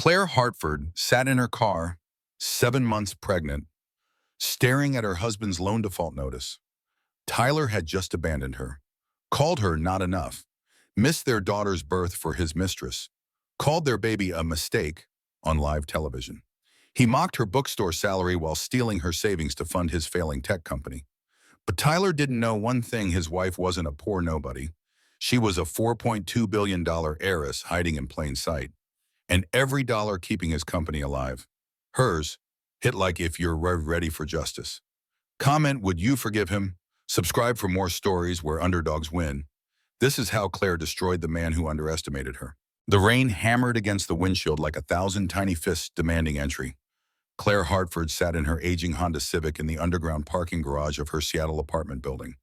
Claire Hartford sat in her car, 7 months pregnant, staring at her husband's loan default notice. Tyler had just abandoned her, called her not enough, missed their daughter's birth for his mistress, called their baby a mistake on live television. He mocked her bookstore salary while stealing her savings to fund his failing tech company. But Tyler didn't know one thing: his wife wasn't a poor nobody. She was a $4.2 billion heiress hiding in plain sight, and every dollar keeping his company alive. Hers. Hit like if you're ready for justice. Comment, would you forgive him? Subscribe for more stories where underdogs win. This is how Claire destroyed the man who underestimated her. The rain hammered against the windshield like 1,000 tiny fists demanding entry. Claire Hartford sat in her aging Honda Civic in the underground parking garage of her Seattle apartment building,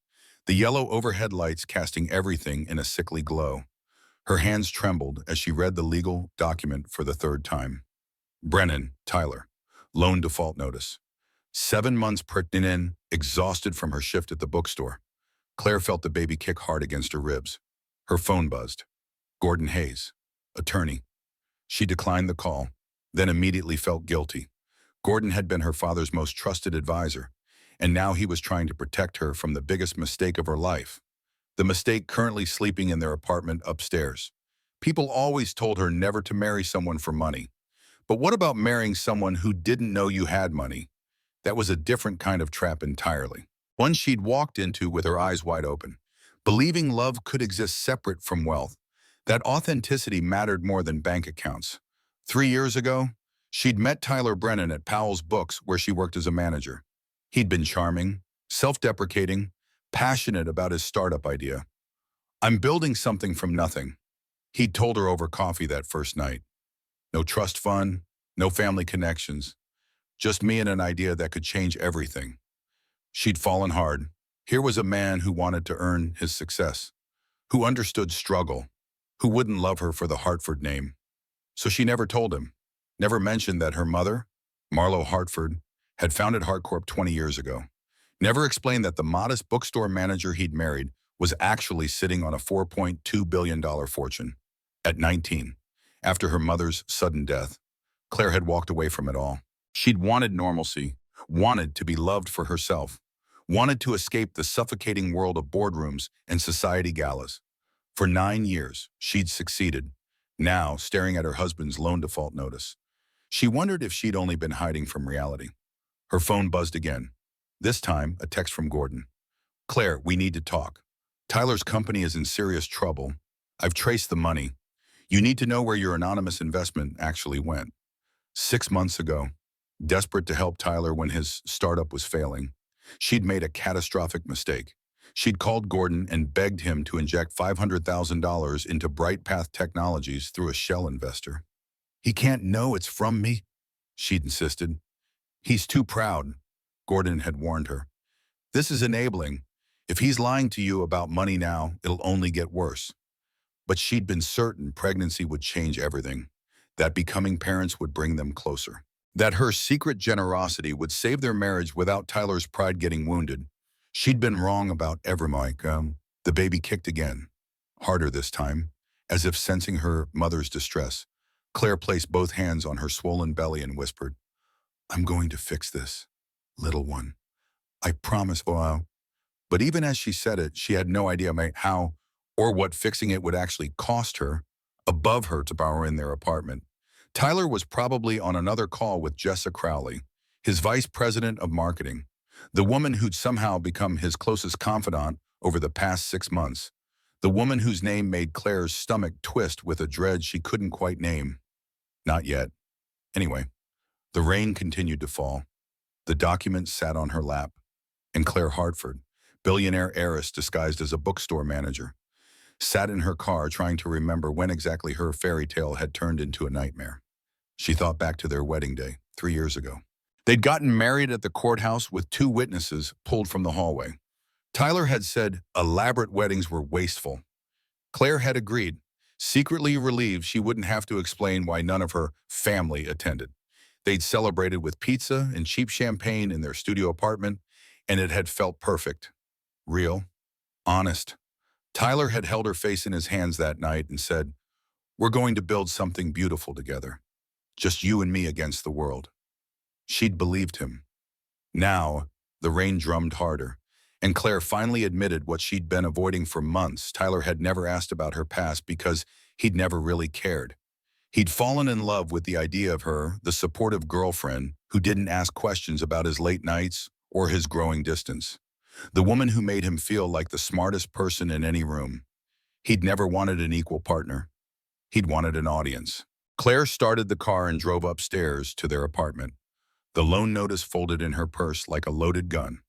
the yellow overhead lights casting everything in a sickly glow. Her hands trembled as she read the legal document for the third time. Brennan, Tyler. Loan default notice. 7 months pregnant, exhausted from her shift at the bookstore. Claire felt the baby kick hard against her ribs. Her phone buzzed. Gordon Hayes, attorney. She declined the call, then immediately felt guilty. Gordon had been her father's most trusted advisor, and now he was trying to protect her from the biggest mistake of her life. The mistake: currently sleeping in their apartment upstairs. People always told her never to marry someone for money. But what about marrying someone who didn't know you had money? That was a different kind of trap entirely. One she'd walked into with her eyes wide open, believing love could exist separate from wealth, that authenticity mattered more than bank accounts. 3 years ago, she'd met Tyler Brennan at Powell's Books, where she worked as a manager. He'd been charming, self-deprecating, passionate about his startup idea. "I'm building something from nothing," he'd told her over coffee that first night. "No trust fund, no family connections, just me and an idea that could change everything." She'd fallen hard. Here was a man who wanted to earn his success, who understood struggle, who wouldn't love her for the Hartford name. So she never told him, never mentioned that her mother, Marlo Hartford, had founded HartCorp 20 years ago. Never explained that the modest bookstore manager he'd married was actually sitting on a $4.2 billion fortune. At 19, after her mother's sudden death, Claire had walked away from it all. She'd wanted normalcy, wanted to be loved for herself, wanted to escape the suffocating world of boardrooms and society galas. For 9 years, she'd succeeded. Now, staring at her husband's loan default notice, she wondered if she'd only been hiding from reality. Her phone buzzed again. This time, a text from Gordon. "Claire, we need to talk. Tyler's company is in serious trouble. I've traced the money. You need to know where your anonymous investment actually went. 6 months ago, desperate to help Tyler when his startup was failing, she'd made a catastrophic mistake. She'd called Gordon and begged him to inject $500,000 into Bright Path Technologies through a shell investor. He can't know it's from me, she'd insisted. He's too proud, Gordon had warned her. This is enabling. If he's lying to you about money now, it'll only get worse. But she'd been certain pregnancy would change everything, that becoming parents would bring them closer, that her secret generosity would save their marriage without Tyler's pride getting wounded. She'd been wrong about everything. The baby kicked again, harder this time, as if sensing her mother's distress. Claire placed both hands on her swollen belly and whispered, "I'm going to fix this, little one. I promise." But even as she said it, she had no idea how or what fixing it would actually cost her, above her to borrow in their apartment. Tyler was probably on another call with Jessa Crowley, his vice president of marketing, the woman who'd somehow become his closest confidant over the past 6 months, the woman whose name made Claire's stomach twist with a dread she couldn't quite name. Not yet. Anyway, the rain continued to fall. The document sat on her lap, and Claire Hartford, billionaire heiress disguised as a bookstore manager, sat in her car trying to remember when exactly her fairy tale had turned into a nightmare. She thought back to their wedding day, 3 years ago. They'd gotten married at the courthouse with 2 witnesses pulled from the hallway. Tyler had said elaborate weddings were wasteful. Claire had agreed, secretly relieved she wouldn't have to explain why none of her family attended. They'd celebrated with pizza and cheap champagne in their studio apartment, and it had felt perfect. Real. Honest. Tyler had held her face in his hands that night and said, "We're going to build something beautiful together." Just you and me against the world. She'd believed him. Now, the rain drummed harder, and Claire finally admitted what she'd been avoiding for months. Tyler had never asked about her past because he'd never really cared. He'd fallen in love with the idea of her, the supportive girlfriend who didn't ask questions about his late nights or his growing distance. The woman who made him feel like the smartest person in any room. He'd never wanted an equal partner. He'd wanted an audience. Claire started the car and drove upstairs to their apartment, the loan notice folded in her purse like a loaded gun.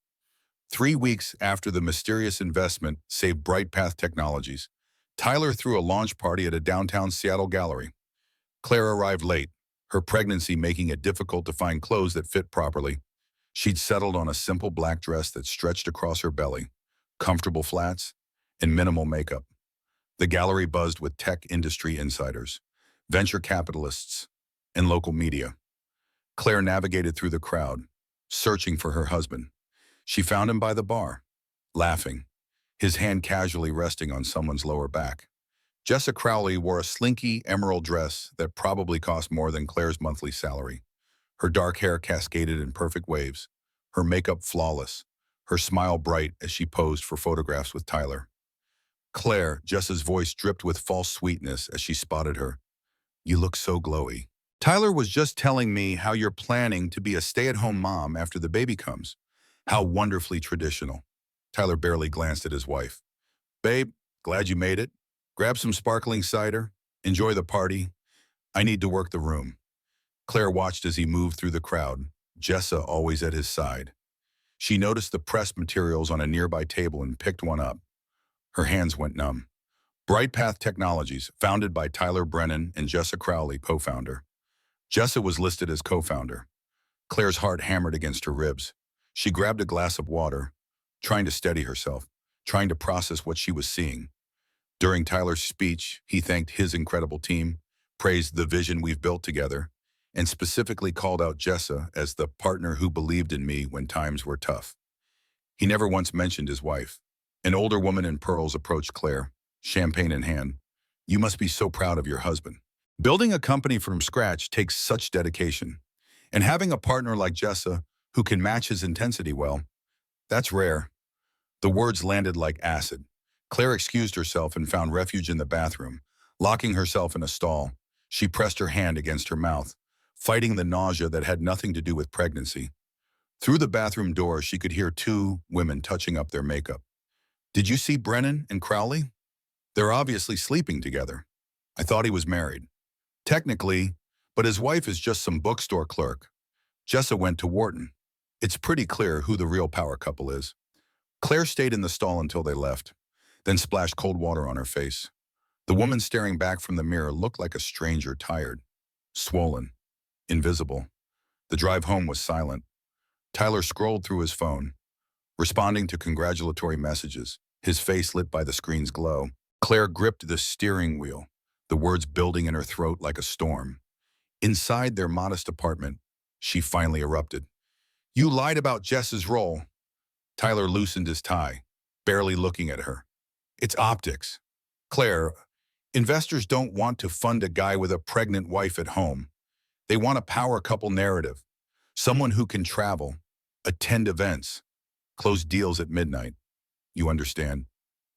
3 weeks after the mysterious investment saved Bright Path Technologies, Tyler threw a launch party at a downtown Seattle gallery. Claire arrived late, her pregnancy making it difficult to find clothes that fit properly. She'd settled on a simple black dress that stretched across her belly, comfortable flats, and minimal makeup. The gallery buzzed with tech industry insiders, venture capitalists, and local media. Claire navigated through the crowd, searching for her husband. She found him by the bar, laughing, his hand casually resting on someone's lower back. Jessa Crowley wore a slinky emerald dress that probably cost more than Claire's monthly salary. Her dark hair cascaded in perfect waves, her makeup flawless, her smile bright as she posed for photographs with Tyler. Claire, Jessa's voice dripped with false sweetness as she spotted her. "You look so glowy." "Tyler was just telling me how you're planning to be a stay-at-home mom after the baby comes. How wonderfully traditional." Tyler barely glanced at his wife. "Babe, glad you made it. Grab some sparkling cider. Enjoy the party. I need to work the room." Claire watched as he moved through the crowd, Jessa always at his side. She noticed the pressed materials on a nearby table and picked one up. Her hands went numb. Bright Path Technologies, founded by Tyler Brennan and Jessa Crowley, co-founder. Jessa was listed as co-founder. Claire's heart hammered against her ribs. She grabbed a glass of water, trying to steady herself, trying to process what she was seeing. During Tyler's speech, he thanked his incredible team, praised the vision we've built together, and specifically called out Jessa as the partner who believed in me when times were tough. He never once mentioned his wife. An older woman in pearls approached Claire, champagne in hand. "You must be so proud of your husband. Building a company from scratch takes such dedication. And having a partner like Jessa, who can match his intensity well, that's rare." The words landed like acid. Claire excused herself and found refuge in the bathroom. Locking herself in a stall, she pressed her hand against her mouth, fighting the nausea that had nothing to do with pregnancy. Through the bathroom door, she could hear two women touching up their makeup. "Did you see Brennan and Crowley? They're obviously sleeping together. I thought he was married." "Technically, but his wife is just some bookstore clerk." Jessa went to Wharton. "It's pretty clear who the real power couple is." Claire stayed in the stall until they left, then splashed cold water on her face. The woman staring back from the mirror looked like a stranger, tired, swollen, invisible. The drive home was silent. Tyler scrolled through his phone, responding to congratulatory messages, his face lit by the screen's glow. Claire gripped the steering wheel, the words building in her throat like a storm. Inside their modest apartment, she finally erupted. "You lied about Jess's role." Tyler loosened his tie, barely looking at her. "It's optics. Claire, investors don't want to fund a guy with a pregnant wife at home. They want a power couple narrative. Someone who can travel, attend events, close deals at midnight. You understand?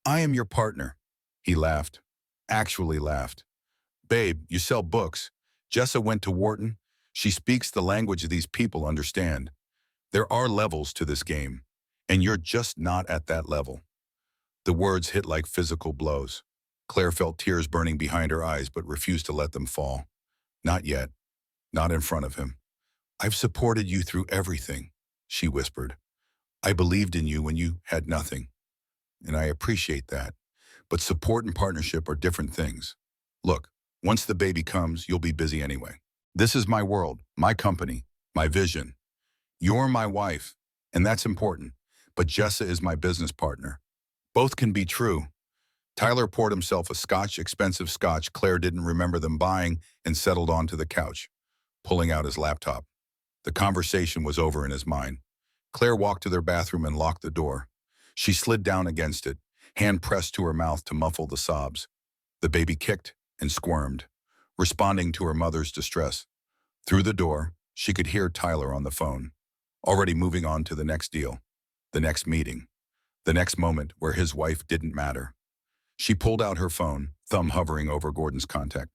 I am your partner." He laughed. Actually laughed. "Babe, you sell books. Jessa went to Wharton. She speaks the language these people understand. There are levels to this game, and you're just not at that level." The words hit like physical blows. Claire felt tears burning behind her eyes but refused to let them fall. "Not yet. Not in front of him. I've supported you through everything," she whispered. "I believed in you when you had nothing, and I appreciate that. But support and partnership are different things. Look, once the baby comes, you'll be busy anyway. This is my world, my company, my vision. You're my wife, and that's important, but Jessa is my business partner. Both can be true." Tyler poured himself a scotch, expensive scotch Claire didn't remember them buying, and settled onto the couch, pulling out his laptop. The conversation was over in his mind. Claire walked to their bathroom and locked the door. She slid down against it, hand pressed to her mouth to muffle the sobs. The baby kicked and squirmed, responding to her mother's distress. Through the door, she could hear Tyler on the phone, already moving on to the next deal, the next meeting, the next moment where his wife didn't matter. She pulled out her phone, thumb hovering over Gordon's contact.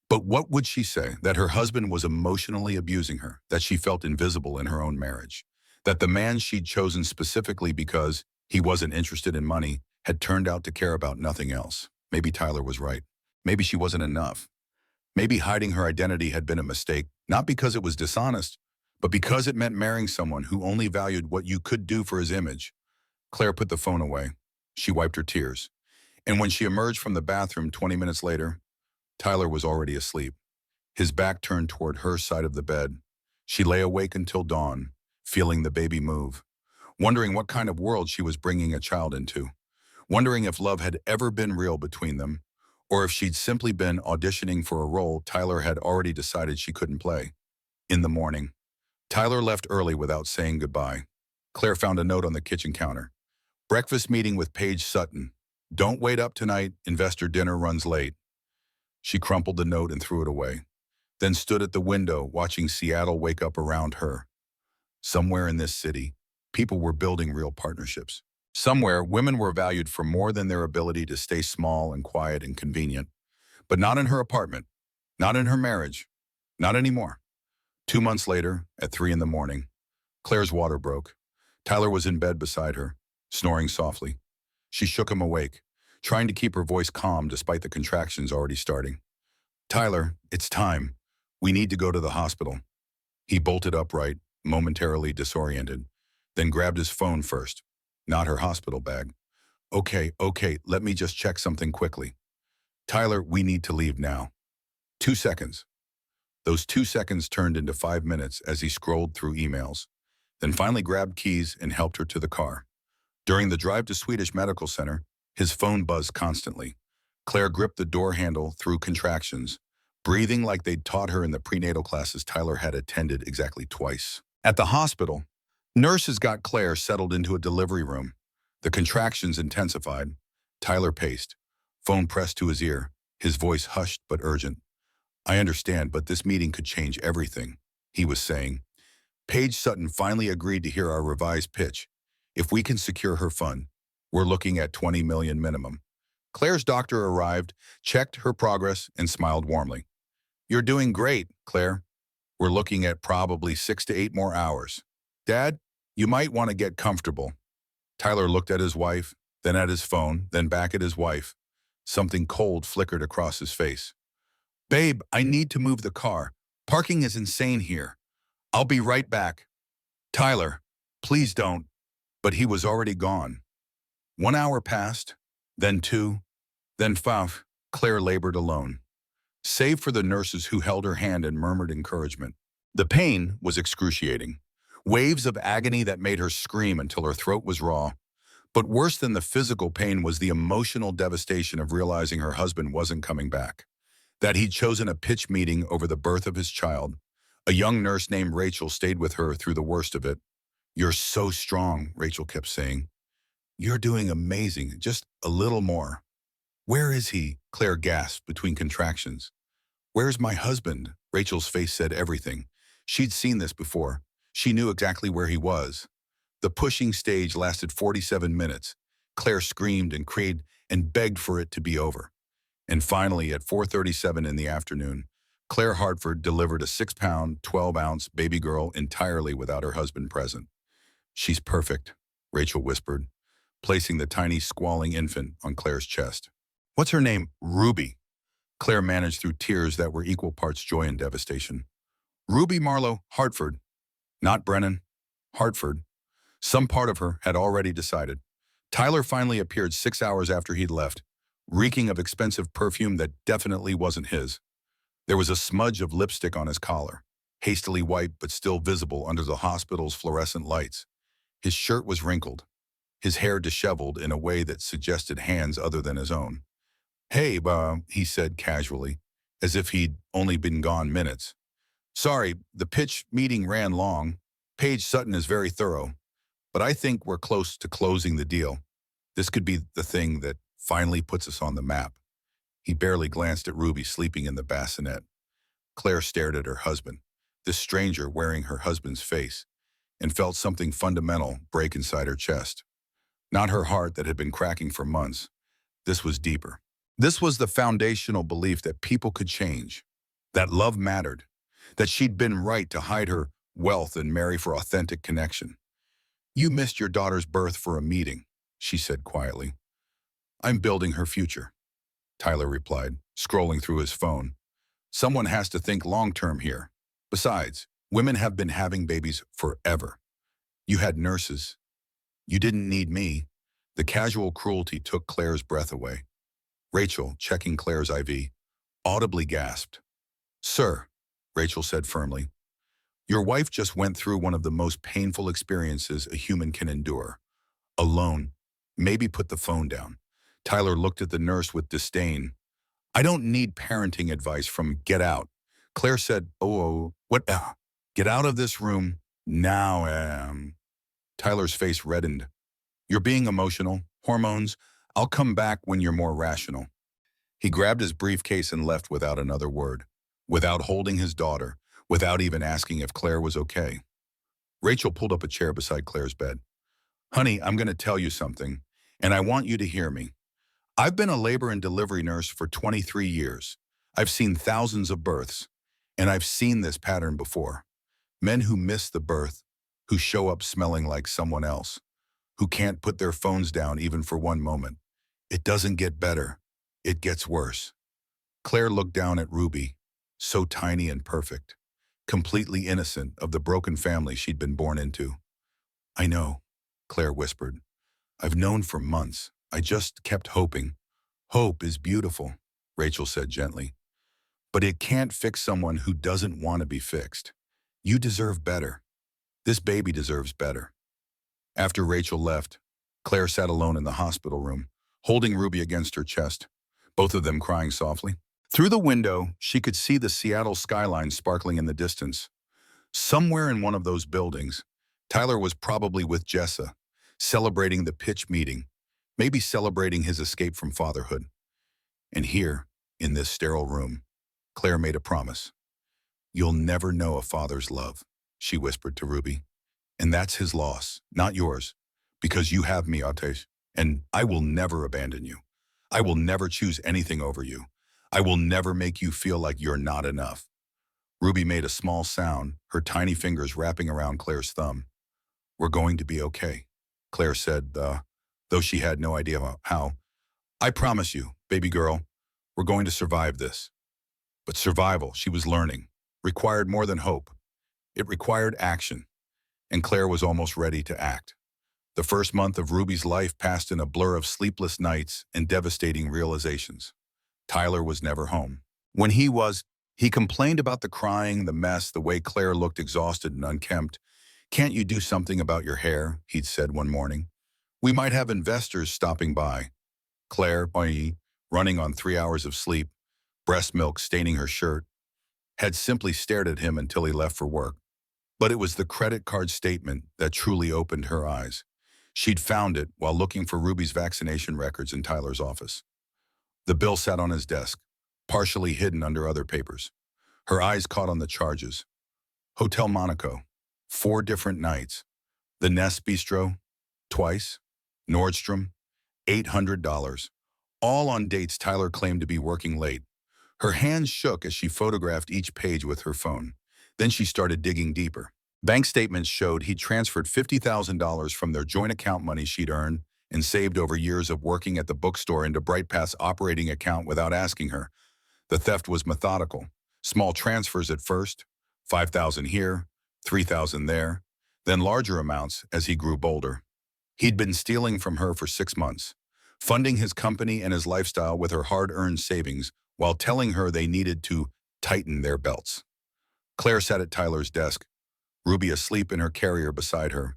But what would she say? That her husband was emotionally abusing her, that she felt invisible in her own marriage, that the man she'd chosen specifically because he wasn't interested in money had turned out to care about nothing else. Maybe Tyler was right. Maybe she wasn't enough. Maybe hiding her identity had been a mistake, not because it was dishonest, but because it meant marrying someone who only valued what you could do for his image. Claire put the phone away. She wiped her tears. And when she emerged from the bathroom 20 minutes later, Tyler was already asleep, his back turned toward her side of the bed. She lay awake until dawn, feeling the baby move, wondering what kind of world she was bringing a child into, wondering if love had ever been real between them, or if she'd simply been auditioning for a role Tyler had already decided she couldn't play. In the morning, Tyler left early without saying goodbye. Claire found a note on the kitchen counter. Breakfast meeting with Paige Sutton. Don't wait up tonight, investor dinner runs late. She crumpled the note and threw it away, then stood at the window watching Seattle wake up around her. Somewhere in this city, people were building real partnerships. Somewhere, women were valued for more than their ability to stay small and quiet and convenient. But not in her apartment, not in her marriage, not anymore. 2 months later, at 3 in the morning, Claire's water broke. Tyler was in bed beside her, snoring softly. She shook him awake, trying to keep her voice calm despite the contractions already starting. Tyler, it's time. We need to go to the hospital. He bolted upright, momentarily disoriented, then grabbed his phone first, not her hospital bag. Okay, let me just check something quickly. Tyler, we need to leave now. 2 seconds. Those 2 seconds turned into 5 minutes as he scrolled through emails, then finally grabbed keys and helped her to the car. During the drive to Swedish Medical Center, his phone buzzed constantly. Claire gripped the door handle through contractions, breathing like they'd taught her in the prenatal classes Tyler had attended exactly twice. At the hospital, nurses got Claire settled into a delivery room. The contractions intensified. Tyler paced, phone pressed to his ear, his voice hushed but urgent. I understand, but this meeting could change everything, he was saying. Paige Sutton finally agreed to hear our revised pitch. If we can secure her fund, we're looking at 20 million minimum. Claire's doctor arrived, checked her progress, and smiled warmly. You're doing great, Claire. We're looking at probably 6 to 8 more hours. Dad, you might want to get comfortable. Tyler looked at his wife, then at his phone, then back at his wife. Something cold flickered across his face. Babe, I need to move the car. Parking is insane here. I'll be right back. Tyler, please don't. But he was already gone. 1 hour passed, then 2, then 5. Claire labored alone, save for the nurses who held her hand and murmured encouragement. The pain was excruciating. Waves of agony that made her scream until her throat was raw. But worse than the physical pain was the emotional devastation of realizing her husband wasn't coming back, that he'd chosen a pitch meeting over the birth of his child. A young nurse named Rachel stayed with her through the worst of it. You're so strong, Rachel kept saying. You're doing amazing, just a little more. Where is he? Claire gasped between contractions. Where's my husband? Rachel's face said everything. She'd seen this before. She knew exactly where he was. The pushing stage lasted 47 minutes. Claire screamed and cried and begged for it to be over. And finally, at 4:37 in the afternoon, Claire Hartford delivered a 6-pound, 12-ounce baby girl entirely without her husband present. She's perfect, Rachel whispered, placing the tiny squalling infant on Claire's chest. What's her name? Ruby. Claire managed through tears that were equal parts joy and devastation. Ruby Marlowe Hartford. Not Brennan. Hartford. Some part of her had already decided. Tyler finally appeared 6 hours after he'd left, reeking of expensive perfume that definitely wasn't his. There was a smudge of lipstick on his collar, hastily wiped but still visible under the hospital's fluorescent lights. His shirt was wrinkled, his hair disheveled in a way that suggested hands other than his own. Hey, he said casually, as if he'd only been gone minutes. Sorry, the pitch meeting ran long. Paige Sutton is very thorough, but I think we're close to closing the deal. This could be the thing that finally puts us on the map. He barely glanced at Ruby sleeping in the bassinet. Claire stared at her husband, this stranger wearing her husband's face, and felt something fundamental break inside her chest. Not her heart that had been cracking for months. This was deeper. This was the foundational belief that people could change, that love mattered, that she'd been right to hide her wealth and marry for authentic connection. "You missed your daughter's birth for a meeting," she said quietly. "I'm building her future," Tyler replied, scrolling through his phone. "Someone has to think long-term here. Besides, women have been having babies forever. You had nurses. You didn't need me." The casual cruelty took Claire's breath away. Rachel, checking Claire's IV, audibly gasped. "Sir," Rachel said firmly, "your wife just went through one of the most painful experiences a human can endure. Alone. Maybe put the phone down." Tyler looked at the nurse with disdain. "I don't need parenting advice from Get Out." Claire said, what? Get out of this room now." Tyler's face reddened. "You're being emotional. Hormones. I'll come back when you're more rational." He grabbed his briefcase and left without another word, without holding his daughter, without even asking if Claire was okay. Rachel pulled up a chair beside Claire's bed. "Honey, I'm going to tell you something, and I want you to hear me. I've been a labor and delivery nurse for 23 years. I've seen thousands of births, and I've seen this pattern before. Men who miss the birth, who show up smelling like someone else, who can't put their phones down even for one moment. It doesn't get better. It gets worse." Claire looked down at Ruby, so tiny and perfect, completely innocent of the broken family she'd been born into. "I know," Claire whispered. "I've known for months. I just kept hoping." "Hope is beautiful," Rachel said gently. "But it can't fix someone who doesn't want to be fixed. You deserve better. This baby deserves better." After Rachel left, Claire sat alone in the hospital room, holding Ruby against her chest, both of them crying softly. Through the window, she could see the Seattle skyline sparkling in the distance. Somewhere in one of those buildings, Tyler was probably with Jessa, celebrating the pitch meeting, maybe celebrating his escape from fatherhood. And here, in this sterile room, Claire made a promise. "You'll never know a father's love," she whispered to Ruby. "And that's his loss, not yours, because you have me, Atesh, and I will never abandon you. I will never choose anything over you. I will never make you feel like you're not enough." Ruby made a small sound, her tiny fingers wrapping around Claire's thumb. "We're going to be okay," Claire said, though she had no idea how. "I promise you, baby girl, we're going to survive this." But survival, she was learning, required more than hope. It required action, and Claire was almost ready to act. The first month of Ruby's life passed in a blur of sleepless nights and devastating realizations. Tyler was never home. When he complained about the crying, the mess, the way Claire looked exhausted and unkempt. "Can't you do something about your hair?" he'd said one morning. "We might have investors stopping by." Claire, running on 3 hours of sleep, breast milk staining her shirt, had simply stared at him until he left for work. But it was the credit card statement that truly opened her eyes. She'd found it while looking for Ruby's vaccination records in Tyler's office. The bill sat on his desk, partially hidden under other papers. Her eyes caught on the charges. Hotel Monaco, 4 different nights. The Nest Bistro, twice. Nordstrom, $800. All on dates Tyler claimed to be working late. Her hands shook as she photographed each page with her phone. Then she started digging deeper. Bank statements showed he'd transferred $50,000 from their joint account money she'd earned and saved over years of working at the bookstore into BrightPath's operating account without asking her. The theft was methodical. Small transfers at first, $5,000 here, $3,000 there, then larger amounts as he grew bolder. He'd been stealing from her for 6 months, funding his company and his lifestyle with her hard-earned savings while telling her they needed to tighten their belts. Claire sat at Tyler's desk, Ruby asleep in her carrier beside her,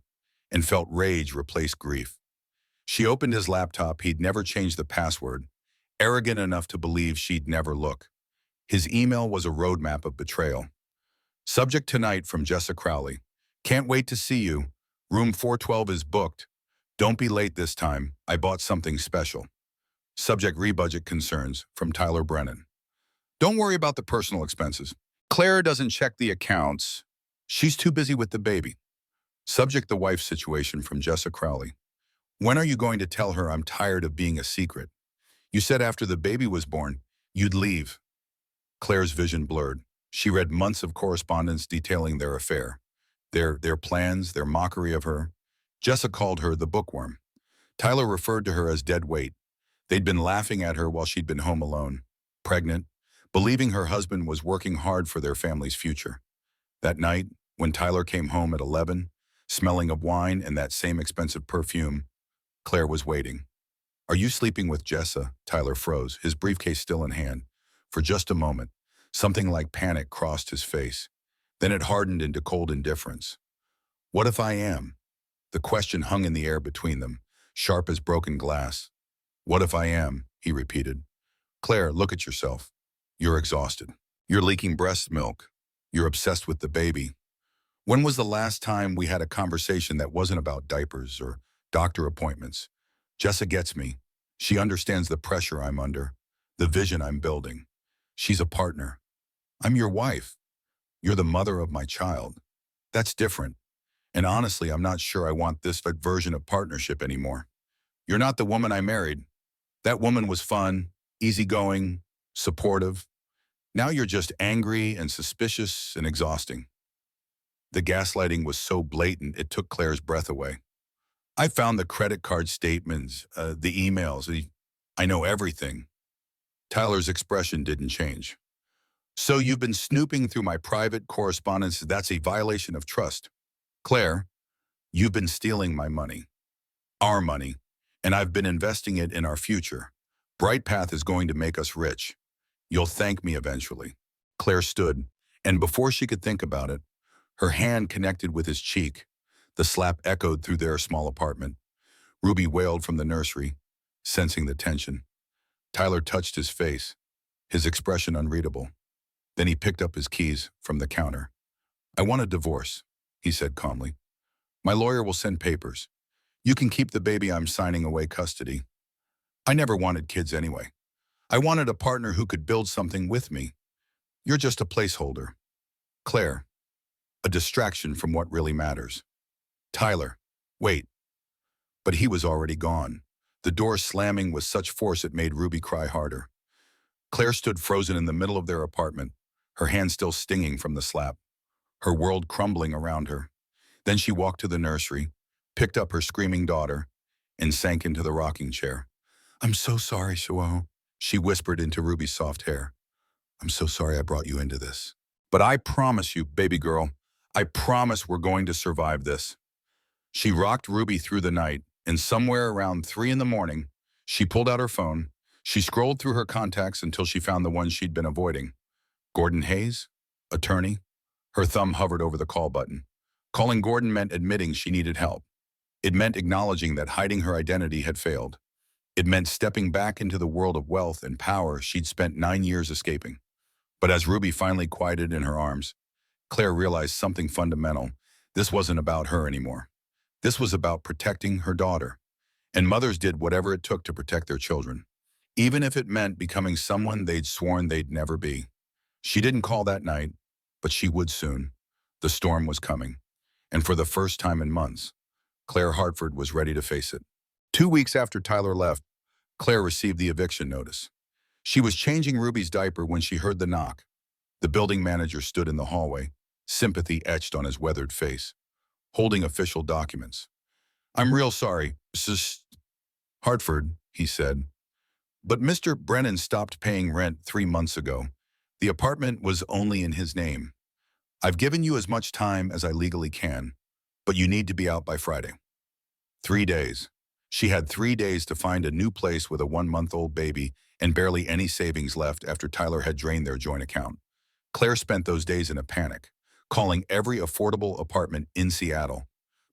and felt rage replace grief. She opened his laptop. He'd never changed the password, arrogant enough to believe she'd never look. His email was a roadmap of betrayal. "Subject tonight from Jessa Crowley. Can't wait to see you. Room 412 is booked. Don't be late this time. I bought something special." Subject rebudget concerns from Tyler Brennan. "Don't worry about the personal expenses. Claire doesn't check the accounts. She's too busy with the baby. Subject the wife situation from Jessa Crowley. When are you going to tell her I'm tired of being a secret? You said after the baby was born, you'd leave. Claire's vision blurred. She read months of correspondence detailing their affair, their plans, their mockery of her. Jessa called her the bookworm. Tyler referred to her as dead weight. They'd been laughing at her while she'd been home alone, pregnant, believing her husband was working hard for their family's future. That night, when Tyler came home at 11, smelling of wine and that same expensive perfume, Claire was waiting. Are you sleeping with Jessa? Tyler froze, his briefcase still in hand. For just a moment, something like panic crossed his face. Then it hardened into cold indifference. What if I am? The question hung in the air between them, sharp as broken glass. What if I am? He repeated. Claire, look at yourself. You're exhausted. You're leaking breast milk. You're obsessed with the baby. When was the last time we had a conversation that wasn't about diapers or doctor appointments? Jessa gets me. She understands the pressure I'm under, the vision I'm building. She's a partner. I'm your wife. You're the mother of my child. That's different. And honestly, I'm not sure I want this version of partnership anymore. You're not the woman I married. That woman was fun, easygoing, supportive. Now you're just angry and suspicious and exhausting. The gaslighting was so blatant it took Claire's breath away. I found the credit card statements, the emails. I know everything. Tyler's expression didn't change. So you've been snooping through my private correspondence. That's a violation of trust. Claire, you've been stealing my money, our money, and I've been investing it in our future. Bright Path is going to make us rich. You'll thank me eventually. Claire stood, and before she could think about it, her hand connected with his cheek. The slap echoed through their small apartment. Ruby wailed from the nursery, sensing the tension. Tyler touched his face, his expression unreadable. Then he picked up his keys from the counter. I want a divorce, he said calmly. My lawyer will send papers. You can keep the baby. I'm signing away custody. I never wanted kids anyway. I wanted a partner who could build something with me. You're just a placeholder. Claire, a distraction from what really matters. Tyler, wait. But he was already gone. The door slamming with such force it made Ruby cry harder. Claire stood frozen in the middle of their apartment, her hand still stinging from the slap, her world crumbling around her. Then she walked to the nursery, picked up her screaming daughter, and sank into the rocking chair. I'm so sorry, Shuo, she whispered into Ruby's soft hair. I'm so sorry I brought you into this. But I promise you, baby girl, I promise we're going to survive this. She rocked Ruby through the night, and somewhere around 3 in the morning, she pulled out her phone. She scrolled through her contacts until she found the one she'd been avoiding. Gordon Hayes, attorney. Her thumb hovered over the call button. Calling Gordon meant admitting she needed help. It meant acknowledging that hiding her identity had failed. It meant stepping back into the world of wealth and power she'd spent 9 years escaping. But as Ruby finally quieted in her arms, Claire realized something fundamental. This wasn't about her anymore. This was about protecting her daughter. And mothers did whatever it took to protect their children, even if it meant becoming someone they'd sworn they'd never be. She didn't call that night, but she would soon. The storm was coming. And for the first time in months, Claire Hartford was ready to face it. 2 weeks after Tyler left, Claire received the eviction notice. She was changing Ruby's diaper when she heard the knock. The building manager stood in the hallway, sympathy etched on his weathered face, holding official documents. I'm real sorry, Mrs. Hartford, he said. But Mr. Brennan stopped paying rent 3 months ago. The apartment was only in his name. I've given you as much time as I legally can, but you need to be out by Friday. 3 days. She had 3 days to find a new place with a 1-month-old baby and barely any savings left after Tyler had drained their joint account. Claire spent those days in a panic, calling every affordable apartment in Seattle.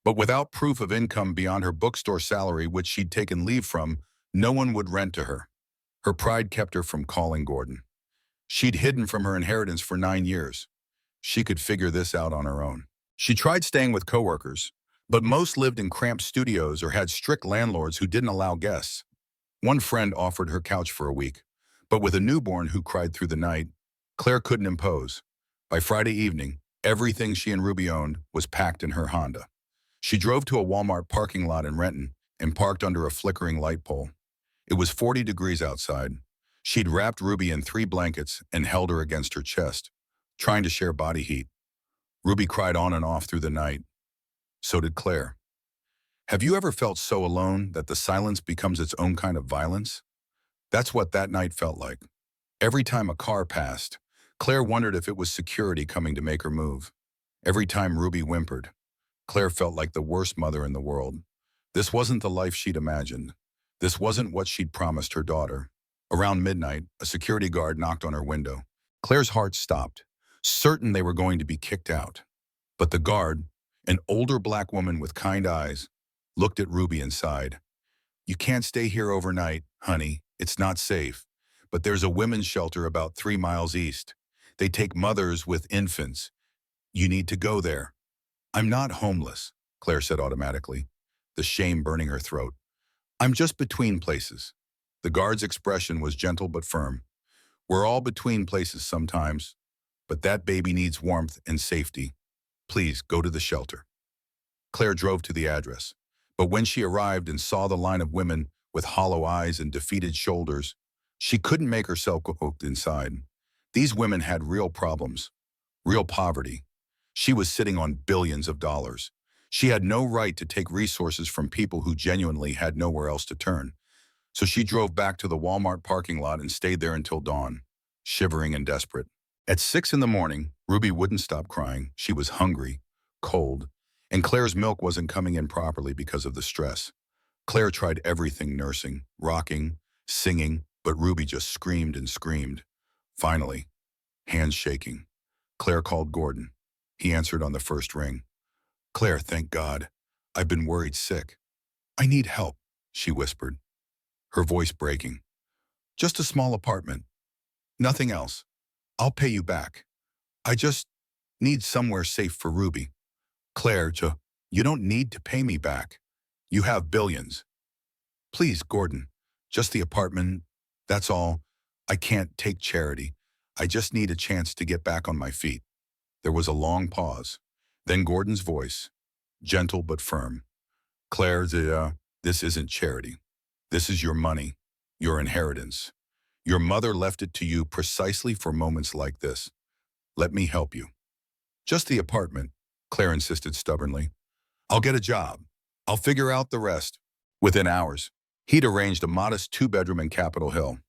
But without proof of income beyond her bookstore salary, which she'd taken leave from, no one would rent to her. Her pride kept her from calling Gordon. She'd hidden from her inheritance for 9 years. She could figure this out on her own. She tried staying with coworkers, but most lived in cramped studios or had strict landlords who didn't allow guests. One friend offered her couch for a week, but with a newborn who cried through the night, Claire couldn't impose. By Friday evening, everything she and Ruby owned was packed in her Honda. She drove to a Walmart parking lot in Renton and parked under a flickering light pole. It was 40 degrees outside. She'd wrapped Ruby in 3 blankets and held her against her chest, trying to share body heat. Ruby cried on and off through the night. So did Claire. Have you ever felt so alone that the silence becomes its own kind of violence? That's what that night felt like. Every time a car passed, Claire wondered if it was security coming to make her move. Every time Ruby whimpered, Claire felt like the worst mother in the world. This wasn't the life she'd imagined. This wasn't what she'd promised her daughter. Around midnight, a security guard knocked on her window. Claire's heart stopped, certain they were going to be kicked out. But the guard, an older black woman with kind eyes, looked at Ruby and sighed. You can't stay here overnight, honey. It's not safe. But there's a women's shelter about 3 miles east. They take mothers with infants. You need to go there. I'm not homeless, Claire said automatically, the shame burning her throat. I'm just between places. The guard's expression was gentle but firm. We're all between places sometimes, but that baby needs warmth and safety. Please go to the shelter. Claire drove to the address, but when she arrived and saw the line of women with hollow eyes and defeated shoulders, she couldn't make herself go inside. These women had real problems, real poverty. She was sitting on billions of dollars. She had no right to take resources from people who genuinely had nowhere else to turn. So she drove back to the Walmart parking lot and stayed there until dawn, shivering and desperate. At 6 in the morning, Ruby wouldn't stop crying. She was hungry, cold, and Claire's milk wasn't coming in properly because of the stress. Claire tried everything: nursing, rocking, singing, but Ruby just screamed and screamed. Finally, hands shaking, Claire called Gordon. He answered on the first ring. Claire, thank God. I've been worried sick. I need help, she whispered, her voice breaking. Just a small apartment. Nothing else. I'll pay you back. I just need somewhere safe for Ruby. Claire, you don't need to pay me back. You have billions. Please, Gordon, just the apartment. That's all. I can't take charity. I just need a chance to get back on my feet. There was a long pause. Then Gordon's voice, gentle but firm. Claire, this isn't charity. This is your money, your inheritance. Your mother left it to you precisely for moments like this. Let me help you. Just the apartment, Claire insisted stubbornly. I'll get a job. I'll figure out the rest. Within hours, he'd arranged a modest 2-bedroom in Capitol Hill.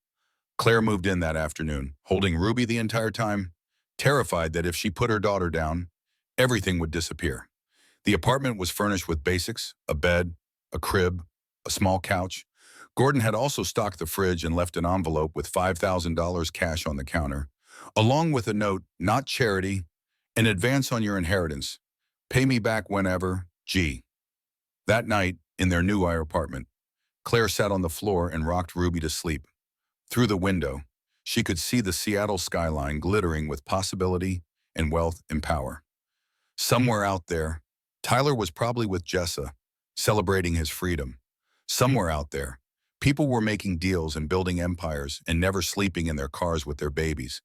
Claire moved in that afternoon, holding Ruby the entire time, terrified that if she put her daughter down, everything would disappear. The apartment was furnished with basics: a bed, a crib, a small couch. Gordon had also stocked the fridge and left an envelope with $5,000 cash on the counter, along with a note: not charity, an advance on your inheritance. Pay me back whenever, G. That night, in their new Heir apartment, Claire sat on the floor and rocked Ruby to sleep. Through the window, she could see the Seattle skyline glittering with possibility and wealth and power. Somewhere out there, Tyler was probably with Jessa, celebrating his freedom. Somewhere out there, people were making deals and building empires and never sleeping in their cars with their babies.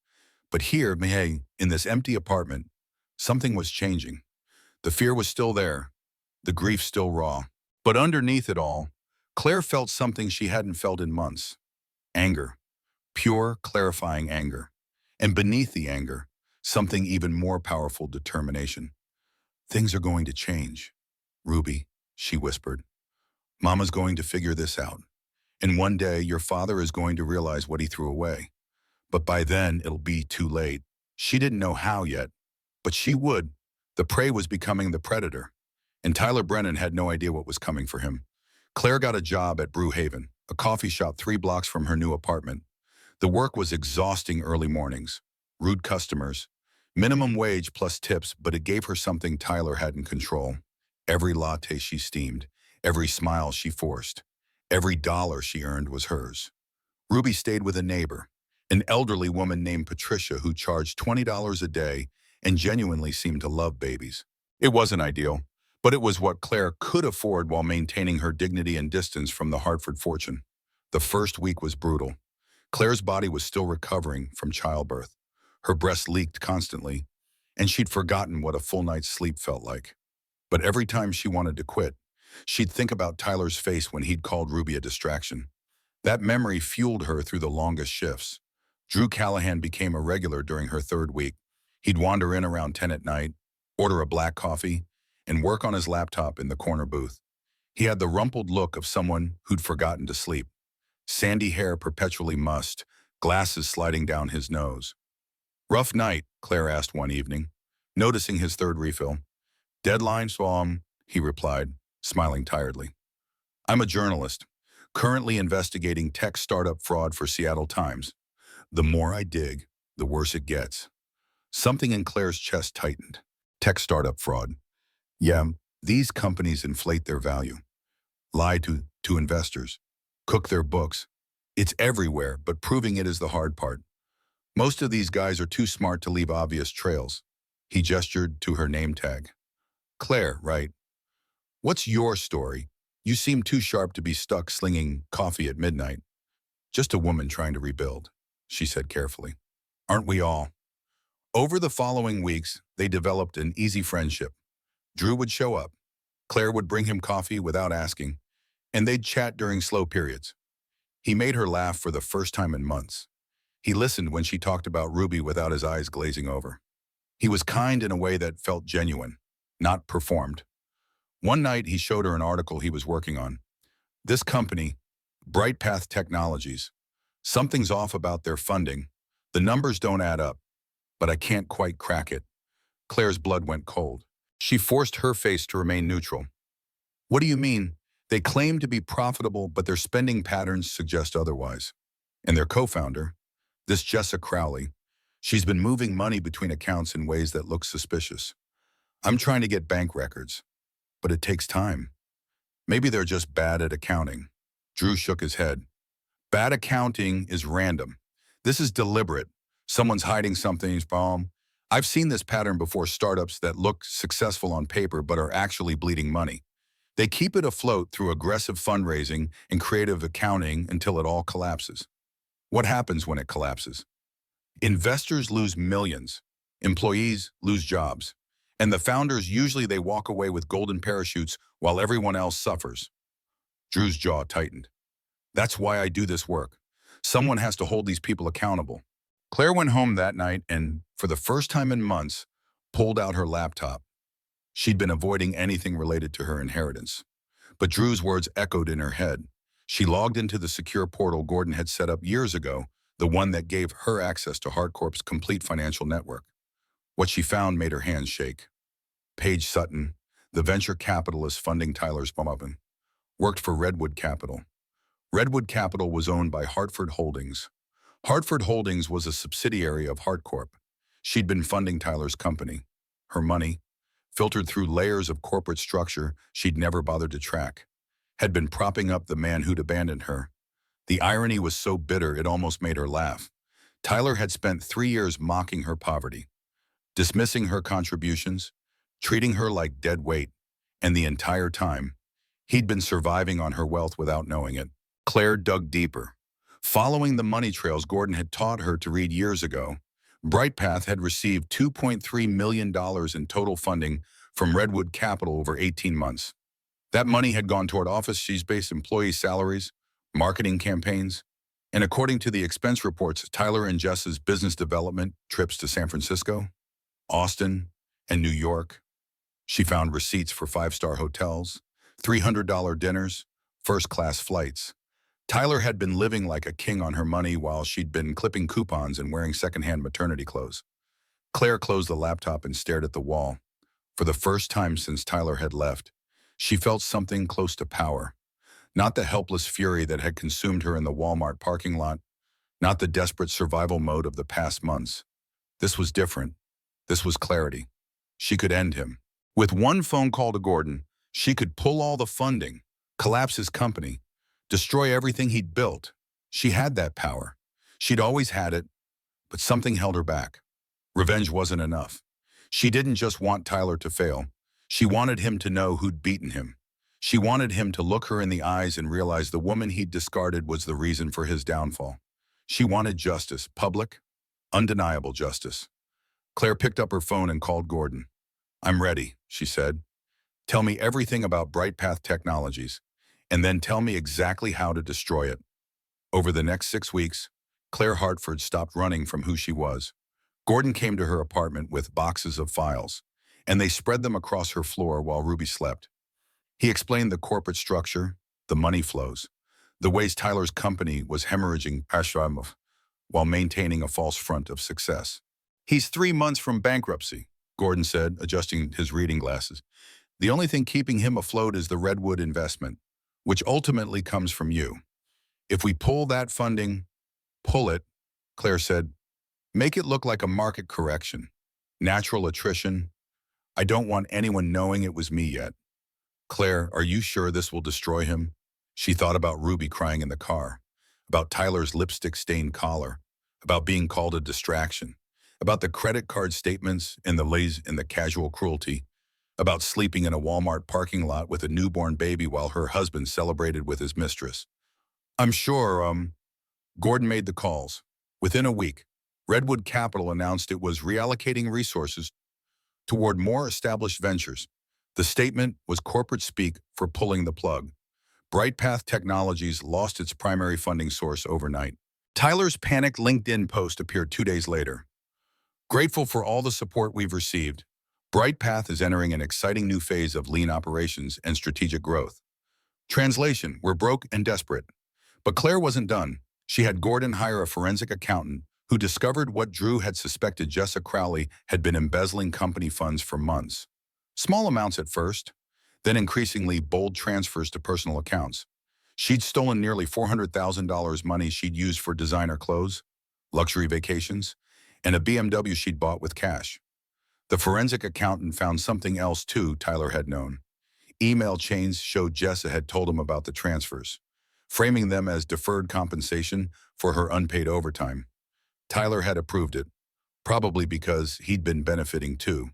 But here, hey, in this empty apartment, something was changing. The fear was still there, the grief still raw. But underneath it all, Claire felt something she hadn't felt in months. Anger. Pure, clarifying anger. And beneath the anger, something even more powerful: determination. Things are going to change. Ruby, she whispered. Mama's going to figure this out. And one day, your father is going to realize what he threw away. But by then, it'll be too late. She didn't know how yet, but she would. The prey was becoming the predator. And Tyler Brennan had no idea what was coming for him. Claire got a job at Brew Haven, a coffee shop 3 blocks from her new apartment. The work was exhausting: early mornings, rude customers, minimum wage plus tips, but it gave her something Tyler hadn't control. Every latte she steamed, every smile she forced, every dollar she earned was hers. Ruby stayed with a neighbor, an elderly woman named Patricia, who charged $20 a day and genuinely seemed to love babies. It wasn't ideal, but it was what Claire could afford while maintaining her dignity and distance from the Hartford fortune. The first week was brutal. Claire's body was still recovering from childbirth. Her breasts leaked constantly, and she'd forgotten what a full night's sleep felt like. But every time she wanted to quit, she'd think about Tyler's face when he'd called Ruby a distraction. That memory fueled her through the longest shifts. Drew Callahan became a regular during her third week. He'd wander in around 10 at night, order a black coffee, and work on his laptop in the corner booth. He had the rumpled look of someone who'd forgotten to sleep. Sandy hair perpetually mussed, glasses sliding down his nose. "Rough night?" Claire asked one evening, noticing his third refill. "Deadline, so he replied, smiling tiredly. "I'm a journalist, currently investigating tech startup fraud for Seattle Times. The more I dig, the worse it gets." Something in Claire's chest tightened. Tech startup fraud. Yeah, these companies inflate their value, lie to investors, cook their books. It's everywhere, but proving it is the hard part. Most of these guys are too smart to leave obvious trails. He gestured to her name tag. "Claire, right? What's your story? You seem too sharp to be stuck slinging coffee at midnight." "Just a woman trying to rebuild," she said carefully. "Aren't we all?" Over the following weeks, they developed an easy friendship. Drew would show up. Claire would bring him coffee without asking, and they'd chat during slow periods. He made her laugh for the first time in months. He listened when she talked about Ruby without his eyes glazing over. He was kind in a way that felt genuine, not performed. One night, he showed her an article he was working on. "This company, Bright Path Technologies, something's off about their funding. The numbers don't add up, but I can't quite crack it." Claire's blood went cold. She forced her face to remain neutral. "What do you mean? They claim to be profitable, but their spending patterns suggest otherwise. And their co-founder, this Jessa Crowley, she's been moving money between accounts in ways that look suspicious. I'm trying to get bank records, but it takes time. Maybe they're just bad at accounting." Drew shook his head. "Bad accounting is random. This is deliberate. Someone's hiding something from. I've seen this pattern before: startups that look successful on paper but are actually bleeding money. They keep it afloat through aggressive fundraising and creative accounting until it all collapses. What happens when it collapses? Investors lose millions, employees lose jobs, and the founders usually they walk away with golden parachutes while everyone else suffers." Drew's jaw tightened. "That's why I do this work. Someone has to hold these people accountable." Claire went home that night and, for the first time in months, pulled out her laptop. She'd been avoiding anything related to her inheritance. But Drew's words echoed in her head. She logged into the secure portal Gordon had set up years ago, the one that gave her access to HeartCorp's complete financial network. What she found made her hands shake. Paige Sutton, the venture capitalist funding Tyler's bombing, worked for Redwood Capital. Redwood Capital was owned by Hartford Holdings. Hartford Holdings was a subsidiary of HeartCorp. She'd been funding Tyler's company. Her money, filtered through layers of corporate structure she'd never bothered to track, had been propping up the man who'd abandoned her. The irony was so bitter it almost made her laugh. Tyler had spent 3 years mocking her poverty, dismissing her contributions, treating her like dead weight, and the entire time, he'd been surviving on her wealth without knowing it. Claire dug deeper. Following the money trails Gordon had taught her to read years ago, Brightpath had received $2.3 million in total funding from Redwood Capital over 18 months. That money had gone toward office-based employee salaries, marketing campaigns, and according to the expense reports, Tyler and Jess's business development trips to San Francisco, Austin, and New York. She found receipts for 5-star hotels, $300 dinners, first-class flights. Tyler had been living like a king on her money while she'd been clipping coupons and wearing secondhand maternity clothes. Claire closed the laptop and stared at the wall. For the first time since Tyler had left, she felt something close to power. Not the helpless fury that had consumed her in the Walmart parking lot, not the desperate survival mode of the past months. This was different. This was clarity. She could end him. With one phone call to Gordon, she could pull all the funding, collapse his company, destroy everything he'd built. She had that power. She'd always had it, but something held her back. Revenge wasn't enough. She didn't just want Tyler to fail. She wanted him to know who'd beaten him. She wanted him to look her in the eyes and realize the woman he'd discarded was the reason for his downfall. She wanted justice, public, undeniable justice. Claire picked up her phone and called Gordon. "I'm ready," she said. "Tell me everything about BrightPath Technologies, and then tell me exactly how to destroy it." Over the next 6 weeks, Claire Hartford stopped running from who she was. Gordon came to her apartment with boxes of files, and they spread them across her floor while Ruby slept. He explained the corporate structure, the money flows, the ways Tyler's company was hemorrhaging Ashram while maintaining a false front of success. "He's 3 months from bankruptcy," Gordon said, adjusting his reading glasses. "The only thing keeping him afloat is the Redwood investment, which ultimately comes from you. If we pull that funding, pull it," Claire said, "make it look like a market correction. Natural attrition. I don't want anyone knowing it was me yet." "Claire, are you sure this will destroy him?" She thought about Ruby crying in the car, about Tyler's lipstick-stained collar, about being called a distraction, about the credit card statements and the casual cruelty, about sleeping in a Walmart parking lot with a newborn baby while her husband celebrated with his mistress. "I'm sure, Gordon made the calls. Within a week, Redwood Capital announced it was reallocating resources toward more established ventures. The statement was corporate speak for pulling the plug. BrightPath Technologies lost its primary funding source overnight. Tyler's panicked LinkedIn post appeared 2 days later. "Grateful for all the support we've received. BrightPath is entering an exciting new phase of lean operations and strategic growth." Translation: "We're broke and desperate." But Claire wasn't done. She had Gordon hire a forensic accountant who discovered what Drew had suspected. Jessa Crowley had been embezzling company funds for months. Small amounts at first, then increasingly bold transfers to personal accounts. She'd stolen nearly $400,000 money she'd used for designer clothes, luxury vacations, and a BMW she'd bought with cash. The forensic accountant found something else too Tyler had known. Email chains showed Jessa had told him about the transfers, framing them as deferred compensation for her unpaid overtime. Tyler had approved it, probably because he'd been benefiting too.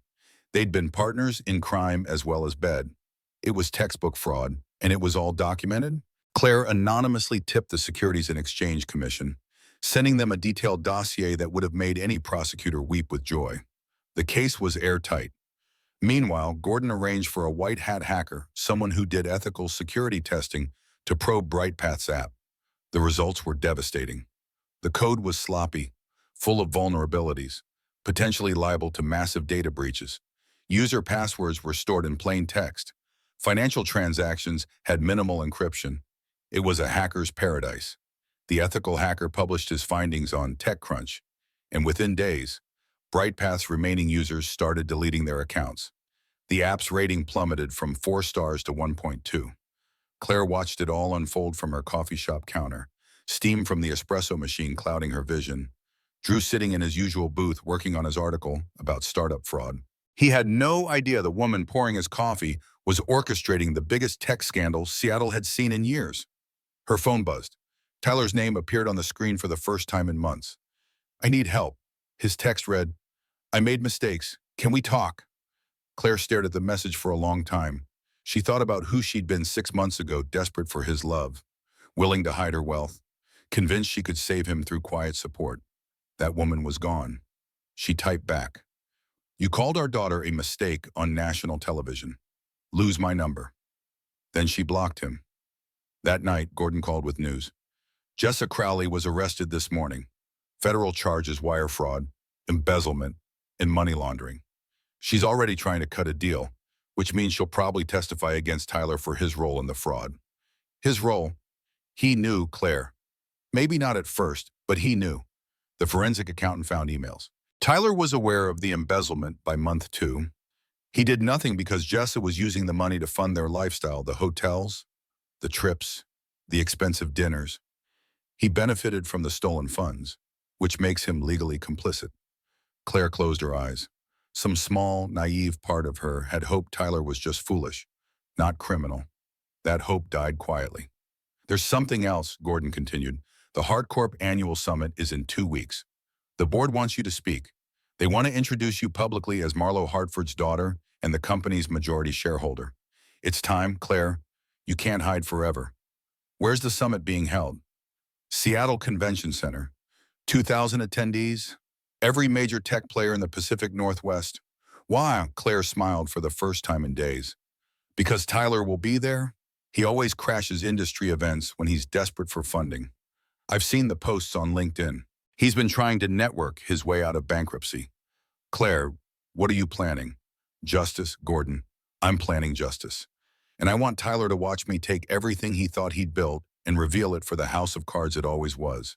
They'd been partners in crime as well as bed. It was textbook fraud, and it was all documented. Claire anonymously tipped the Securities and Exchange Commission, sending them a detailed dossier that would have made any prosecutor weep with joy. The case was airtight. Meanwhile, Gordon arranged for a white-hat hacker, someone who did ethical security testing, to probe BrightPath's app. The results were devastating. The code was sloppy, full of vulnerabilities, potentially liable to massive data breaches. User passwords were stored in plain text. Financial transactions had minimal encryption. It was a hacker's paradise. The ethical hacker published his findings on TechCrunch, and within days, BrightPath's remaining users started deleting their accounts. The app's rating plummeted from 4 stars to 1.2. Claire watched it all unfold from her coffee shop counter, steam from the espresso machine clouding her vision. Drew sitting in his usual booth working on his article about startup fraud. He had no idea the woman pouring his coffee was orchestrating the biggest tech scandal Seattle had seen in years. Her phone buzzed. Tyler's name appeared on the screen for the first time in months. "I need help." His text read, "I made mistakes. Can we talk?" Claire stared at the message for a long time. She thought about who she'd been 6 months ago, desperate for his love, willing to hide her wealth, convinced she could save him through quiet support. That woman was gone. She typed back, "You called our daughter a mistake on national television. Lose my number." Then she blocked him. That night, Gordon called with news. Jessa Crowley was arrested this morning. Federal charges: wire fraud, embezzlement, and money laundering. She's already trying to cut a deal, which means she'll probably testify against Tyler for his role in the fraud. His role? He knew Claire. Maybe not at first, but he knew. The forensic accountant found emails. Tyler was aware of the embezzlement by month 2. He did nothing because Jessa was using the money to fund their lifestyle, the hotels, the trips, the expensive dinners. He benefited from the stolen funds, which makes him legally complicit. Claire closed her eyes. Some small, naive part of her had hoped Tyler was just foolish, not criminal. That hope died quietly. "There's something else," Gordon continued. "The HeartCorp annual summit is in 2 weeks. The board wants you to speak. They want to introduce you publicly as Marlo Hartford's daughter and the company's majority shareholder. It's time, Claire. You can't hide forever." "Where's the summit being held?" "Seattle Convention Center. 2,000 attendees. Every major tech player in the Pacific Northwest. Why? Claire smiled for the first time in days. Because Tyler will be there? He always crashes industry events when he's desperate for funding. I've seen the posts on LinkedIn. He's been trying to network his way out of bankruptcy. Claire, what are you planning? Justice, Gordon. I'm planning justice. And I want Tyler to watch me take everything he thought he'd built and reveal it for the house of cards it always was.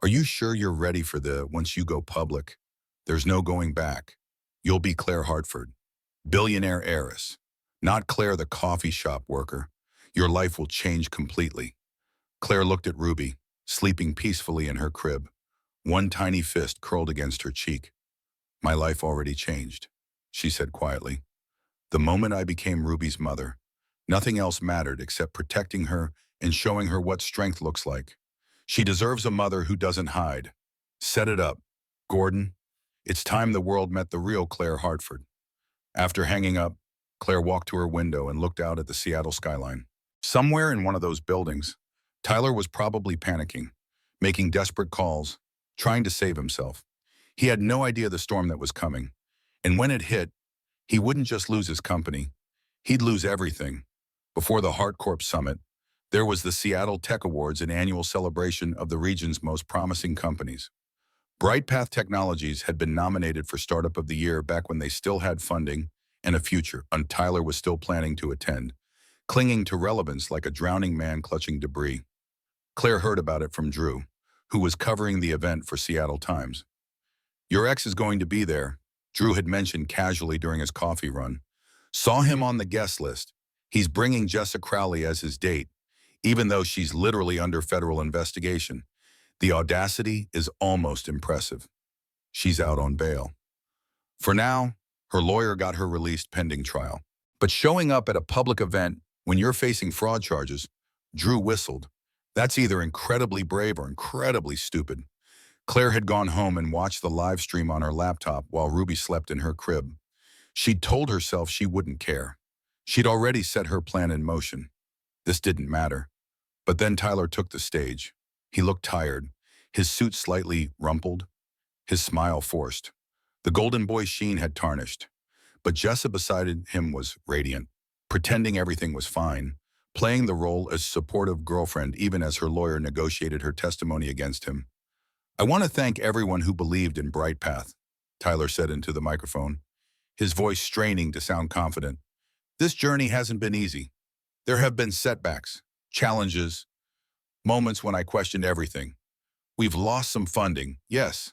Are you sure you're ready for once you go public? There's no going back. You'll be Claire Hartford, billionaire heiress, not Claire the coffee shop worker. Your life will change completely. Claire looked at Ruby, sleeping peacefully in her crib, one tiny fist curled against her cheek. My life already changed, she said quietly. The moment I became Ruby's mother, nothing else mattered except protecting her and showing her what strength looks like. She deserves a mother who doesn't hide. Set it up, Gordon. It's time the world met the real Claire Hartford. After hanging up, Claire walked to her window and looked out at the Seattle skyline. Somewhere in one of those buildings, Tyler was probably panicking, making desperate calls, trying to save himself. He had no idea the storm that was coming. And when it hit, he wouldn't just lose his company. He'd lose everything. Before the HeartCorp Summit, there was the Seattle Tech Awards, an annual celebration of the region's most promising companies. BrightPath Technologies had been nominated for Startup of the Year back when they still had funding and a future, and Tyler was still planning to attend, clinging to relevance like a drowning man clutching debris. Claire heard about it from Drew, who was covering the event for Seattle Times. Your ex is going to be there, Drew had mentioned casually during his coffee run. Saw him on the guest list. He's bringing Jessa Crowley as his date, even though she's literally under federal investigation. The audacity is almost impressive. She's out on bail. For now, her lawyer got her released pending trial. But showing up at a public event when you're facing fraud charges, Drew whistled. That's either incredibly brave or incredibly stupid. Claire had gone home and watched the live stream on her laptop while Ruby slept in her crib. She'd told herself she wouldn't care. She'd already set her plan in motion. This didn't matter. But then Tyler took the stage. He looked tired, his suit slightly rumpled, his smile forced. The golden boy sheen had tarnished. But Jessa beside him was radiant, pretending everything was fine, playing the role as supportive girlfriend even as her lawyer negotiated her testimony against him. I want to thank everyone who believed in BrightPath, Tyler said into the microphone, his voice straining to sound confident. This journey hasn't been easy. There have been setbacks, challenges, moments when I questioned everything. We've lost some funding, yes.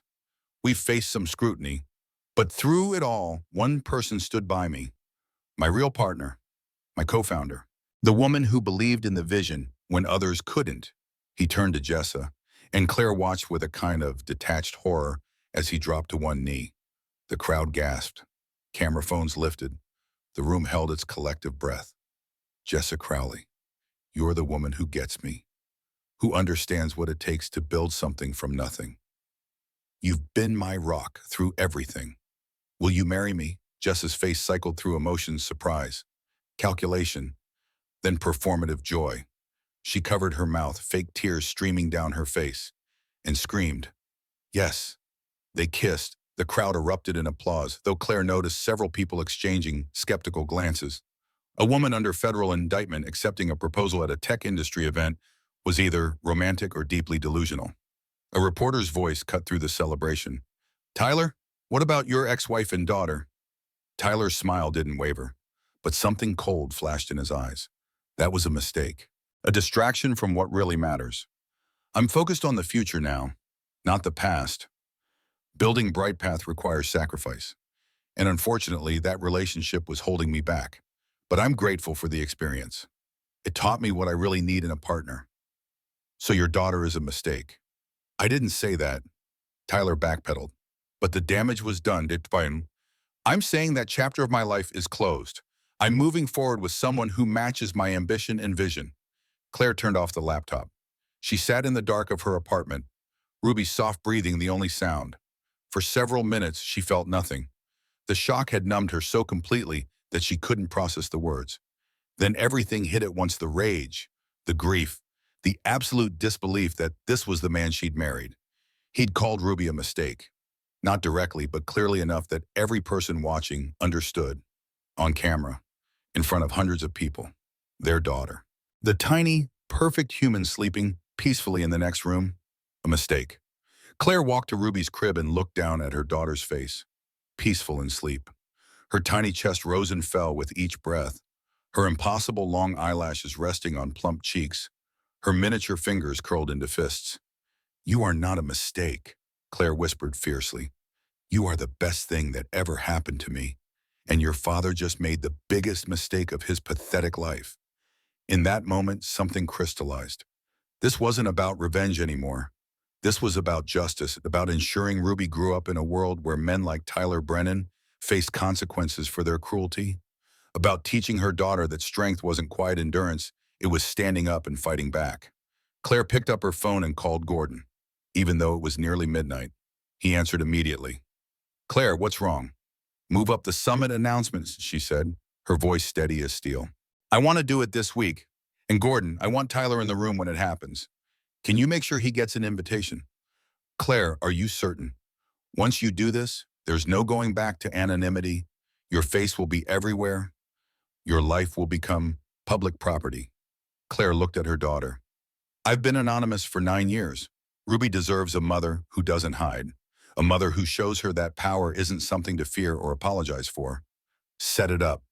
We've faced some scrutiny. But through it all, one person stood by me. My real partner, my co-founder. The woman who believed in the vision when others couldn't. He turned to Jessa, and Claire watched with a kind of detached horror as he dropped to one knee. The crowd gasped. Camera phones lifted. The room held its collective breath. Jessa Crowley, you're the woman who gets me, who understands what it takes to build something from nothing. You've been my rock through everything. Will you marry me? Jessa's face cycled through emotions: surprise, calculation, then performative joy. She covered her mouth, fake tears streaming down her face, and screamed, yes. They kissed. The crowd erupted in applause, though Claire noticed several people exchanging skeptical glances. A woman under federal indictment accepting a proposal at a tech industry event was either romantic or deeply delusional. A reporter's voice cut through the celebration. Tyler, what about your ex-wife and daughter? Tyler's smile didn't waver, but something cold flashed in his eyes. That was a mistake. A distraction from what really matters. I'm focused on the future now, not the past. Building BrightPath requires sacrifice, and unfortunately, that relationship was holding me back. But I'm grateful for the experience. It taught me what I really need in a partner. So your daughter is a mistake. I didn't say that. Tyler backpedaled. But the damage was done. I'm saying that chapter of my life is closed. I'm moving forward with someone who matches my ambition and vision. Claire turned off the laptop. She sat in the dark of her apartment, Ruby's soft breathing the only sound. For several minutes, she felt nothing. The shock had numbed her so completely that she couldn't process the words. Then everything hit at once: the rage, the grief, the absolute disbelief that this was the man she'd married. He'd called Ruby a mistake. Not directly, but clearly enough that every person watching understood, on camera, in front of hundreds of people, their daughter. The tiny, perfect human sleeping peacefully in the next room, a mistake. Claire walked to Ruby's crib and looked down at her daughter's face, peaceful in sleep. Her tiny chest rose and fell with each breath, her impossible long eyelashes resting on plump cheeks, her miniature fingers curled into fists. "You are not a mistake," Claire whispered fiercely. "You are the best thing that ever happened to me, and your father just made the biggest mistake of his pathetic life." In that moment, something crystallized. This wasn't about revenge anymore. This was about justice, about ensuring Ruby grew up in a world where men like Tyler Brennan faced consequences for their cruelty, about teaching her daughter that strength wasn't quiet endurance, it was standing up and fighting back. Claire picked up her phone and called Gordon. Even though it was nearly midnight, he answered immediately. "Claire, what's wrong?" "Move up the summit announcements," she said, her voice steady as steel. "I want to do it this week. And Gordon, I want Tyler in the room when it happens. Can you make sure he gets an invitation?" "Claire, are you certain? Once you do this, there's no going back to anonymity. Your face will be everywhere. Your life will become public property." Claire looked at her daughter. "I've been anonymous for 9 years. Ruby deserves a mother who doesn't hide, a mother who shows her that power isn't something to fear or apologize for." "Set it up.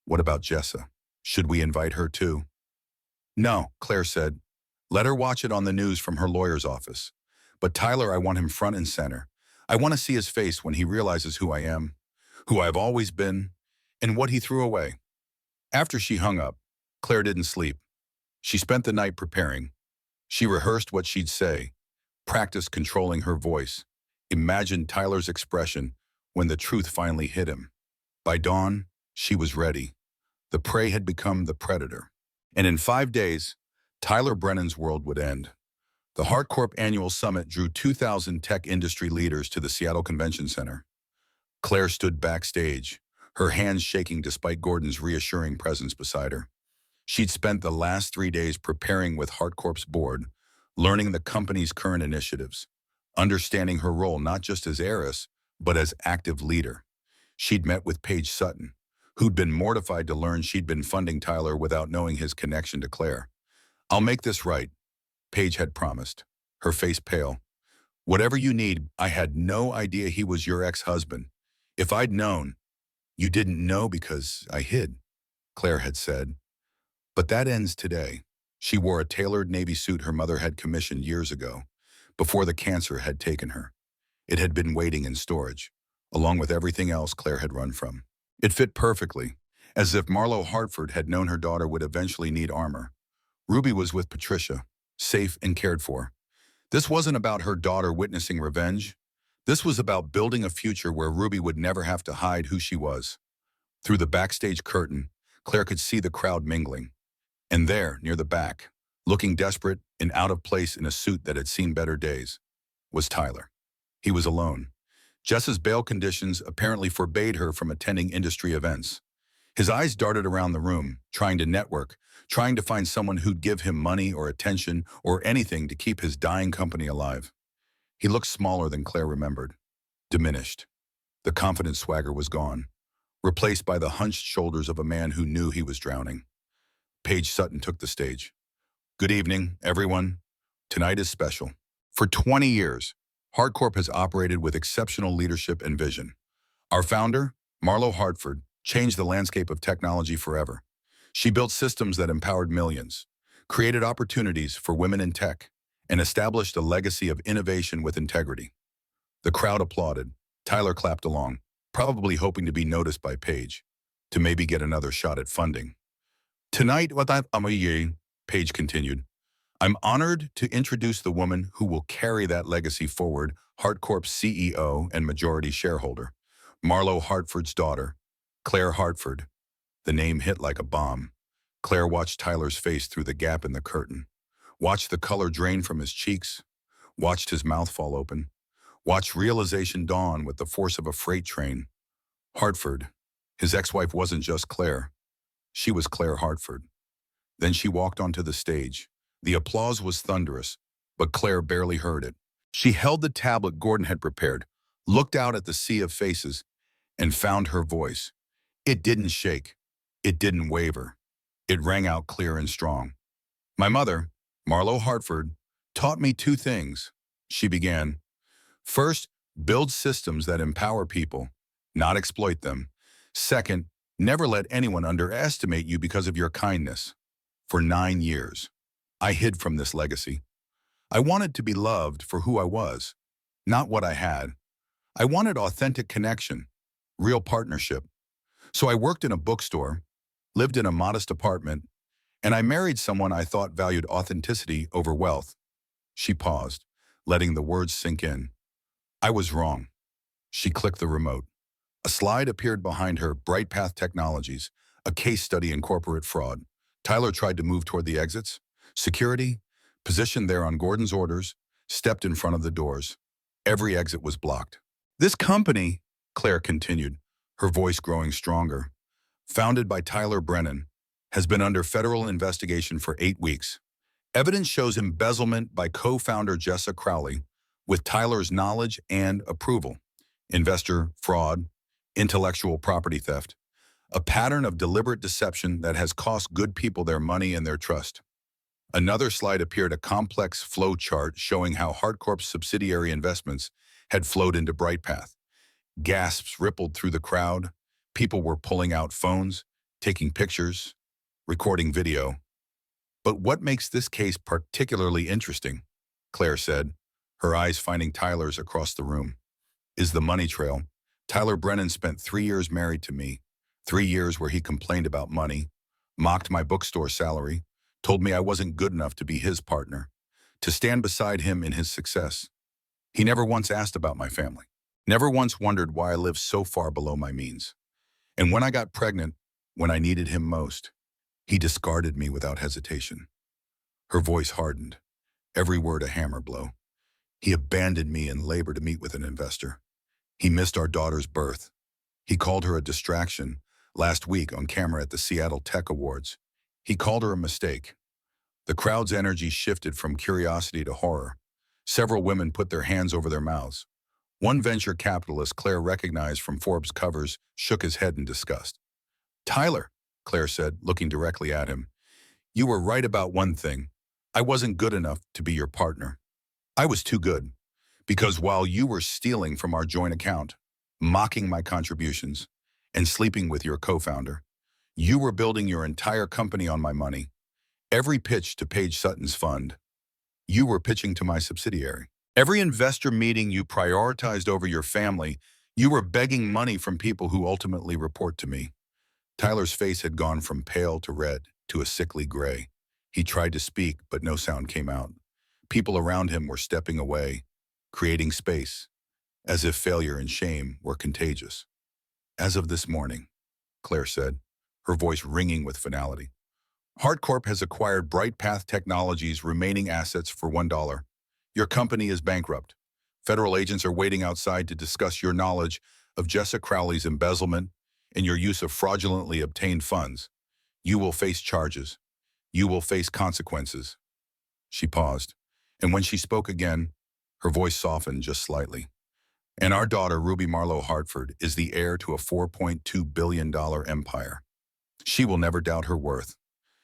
What about Jessa? Should we invite her too?" "No," Claire said. "Let her watch it on the news from her lawyer's office. But Tyler, I want him front and center. I want to see his face when he realizes who I am, who I've always been, and what he threw away." After she hung up, Claire didn't sleep. She spent the night preparing. She rehearsed what she'd say, practiced controlling her voice, imagined Tyler's expression when the truth finally hit him. By dawn, she was ready. The prey had become the predator. And in 5 days, Tyler Brennan's world would end. The HeartCorp Annual Summit drew 2,000 tech industry leaders to the Seattle Convention Center. Claire stood backstage, her hands shaking despite Gordon's reassuring presence beside her. She'd spent the last 3 days preparing with HeartCorp's board, learning the company's current initiatives, understanding her role not just as heiress, but as active leader. She'd met with Paige Sutton, who'd been mortified to learn she'd been funding Tyler without knowing his connection to Claire. "I'll make this right," Paige had promised, her face pale. "Whatever you need, I had no idea he was your ex-husband. If I'd known—" "You didn't know because I hid," Claire had said. "But that ends today." She wore a tailored navy suit her mother had commissioned years ago, before the cancer had taken her. It had been waiting in storage, along with everything else Claire had run from. It fit perfectly, as if Marlo Hartford had known her daughter would eventually need armor. Ruby was with Patricia, safe and cared for. This wasn't about her daughter witnessing revenge. This was about building a future where Ruby would never have to hide who she was. Through the backstage curtain, Claire could see the crowd mingling. And there, near the back, looking desperate and out of place in a suit that had seen better days, was Tyler. He was alone. Jessa's bail conditions apparently forbade her from attending industry events. His eyes darted around the room, trying to network, trying to find someone who'd give him money or attention or anything to keep his dying company alive. He looked smaller than Claire remembered, diminished. The confident swagger was gone, replaced by the hunched shoulders of a man who knew he was drowning. Paige Sutton took the stage. "Good evening, everyone. Tonight is special. For 20 years, HeartCorp has operated with exceptional leadership and vision. Our founder, Marlo Hartford, changed the landscape of technology forever. She built systems that empowered millions, created opportunities for women in tech, and established a legacy of innovation with integrity." The crowd applauded. Tyler clapped along, probably hoping to be noticed by Paige, to maybe get another shot at funding. "Tonight, Paige continued, "I'm honored to introduce the woman who will carry that legacy forward, HeartCorp's CEO and majority shareholder, Marlo Hartford's daughter, Claire Hartford." The name hit like a bomb. Claire watched Tyler's face through the gap in the curtain, watched the color drain from his cheeks, watched his mouth fall open, watched realization dawn with the force of a freight train. Hartford, his ex-wife, wasn't just Claire. She was Claire Hartford. Then she walked onto the stage. The applause was thunderous, but Claire barely heard it. She held the tablet Gordon had prepared, looked out at the sea of faces, and found her voice. It didn't shake. It didn't waver. It rang out clear and strong. My mother, Marlo Hartford, taught me two things. She began. First, build systems that empower people, not exploit them. Second, never let anyone underestimate you because of your kindness. For 9 years, I hid from this legacy. I wanted to be loved for who I was, not what I had. I wanted authentic connection, real partnership. So I worked in a bookstore, lived in a modest apartment, and I married someone I thought valued authenticity over wealth. She paused, letting the words sink in. I was wrong. She clicked the remote. A slide appeared behind her, Bright Path Technologies, a case study in corporate fraud. Tyler tried to move toward the exits. Security, positioned there on Gordon's orders, stepped in front of the doors. Every exit was blocked. This company, Claire continued, her voice growing stronger, founded by Tyler Brennan, has been under federal investigation for 8 weeks. Evidence shows embezzlement by co-founder Jessa Crowley with Tyler's knowledge and approval. Investor fraud, intellectual property theft, a pattern of deliberate deception that has cost good people their money and their trust. Another slide appeared, a complex flow chart showing how HeartCorp's subsidiary investments had flowed into BrightPath. Gasps rippled through the crowd. People were pulling out phones, taking pictures, recording video. But what makes this case particularly interesting, Claire said, her eyes finding Tyler's across the room, is the money trail. Tyler Brennan spent 3 years married to me, 3 years where he complained about money, mocked my bookstore salary, told me I wasn't good enough to be his partner, to stand beside him in his success. He never once asked about my family, never once wondered why I lived so far below my means. And when I got pregnant, when I needed him most, he discarded me without hesitation. Her voice hardened, every word a hammer blow. He abandoned me in labor to meet with an investor. He missed our daughter's birth. He called her a distraction last week on camera at the Seattle Tech Awards. He called her a mistake. The crowd's energy shifted from curiosity to horror. Several women put their hands over their mouths. One venture capitalist Claire recognized from Forbes covers shook his head in disgust. Tyler, Claire said, looking directly at him, you were right about one thing. I wasn't good enough to be your partner. I was too good. Because while you were stealing from our joint account, mocking my contributions, and sleeping with your co-founder, you were building your entire company on my money. Every pitch to Paige Sutton's fund, you were pitching to my subsidiary. Every investor meeting you prioritized over your family, you were begging money from people who ultimately report to me. Tyler's face had gone from pale to red to a sickly gray. He tried to speak, but no sound came out. People around him were stepping away, creating space, as if failure and shame were contagious. As of this morning, Claire said, her voice ringing with finality, HeartCorp has acquired Bright Path Technologies' remaining assets for $1. Your company is bankrupt. Federal agents are waiting outside to discuss your knowledge of Jessa Crowley's embezzlement and your use of fraudulently obtained funds. You will face charges. You will face consequences. She paused, and when she spoke again, her voice softened just slightly. And our daughter, Ruby Marlowe Hartford, is the heir to a $4.2 billion empire. She will never doubt her worth.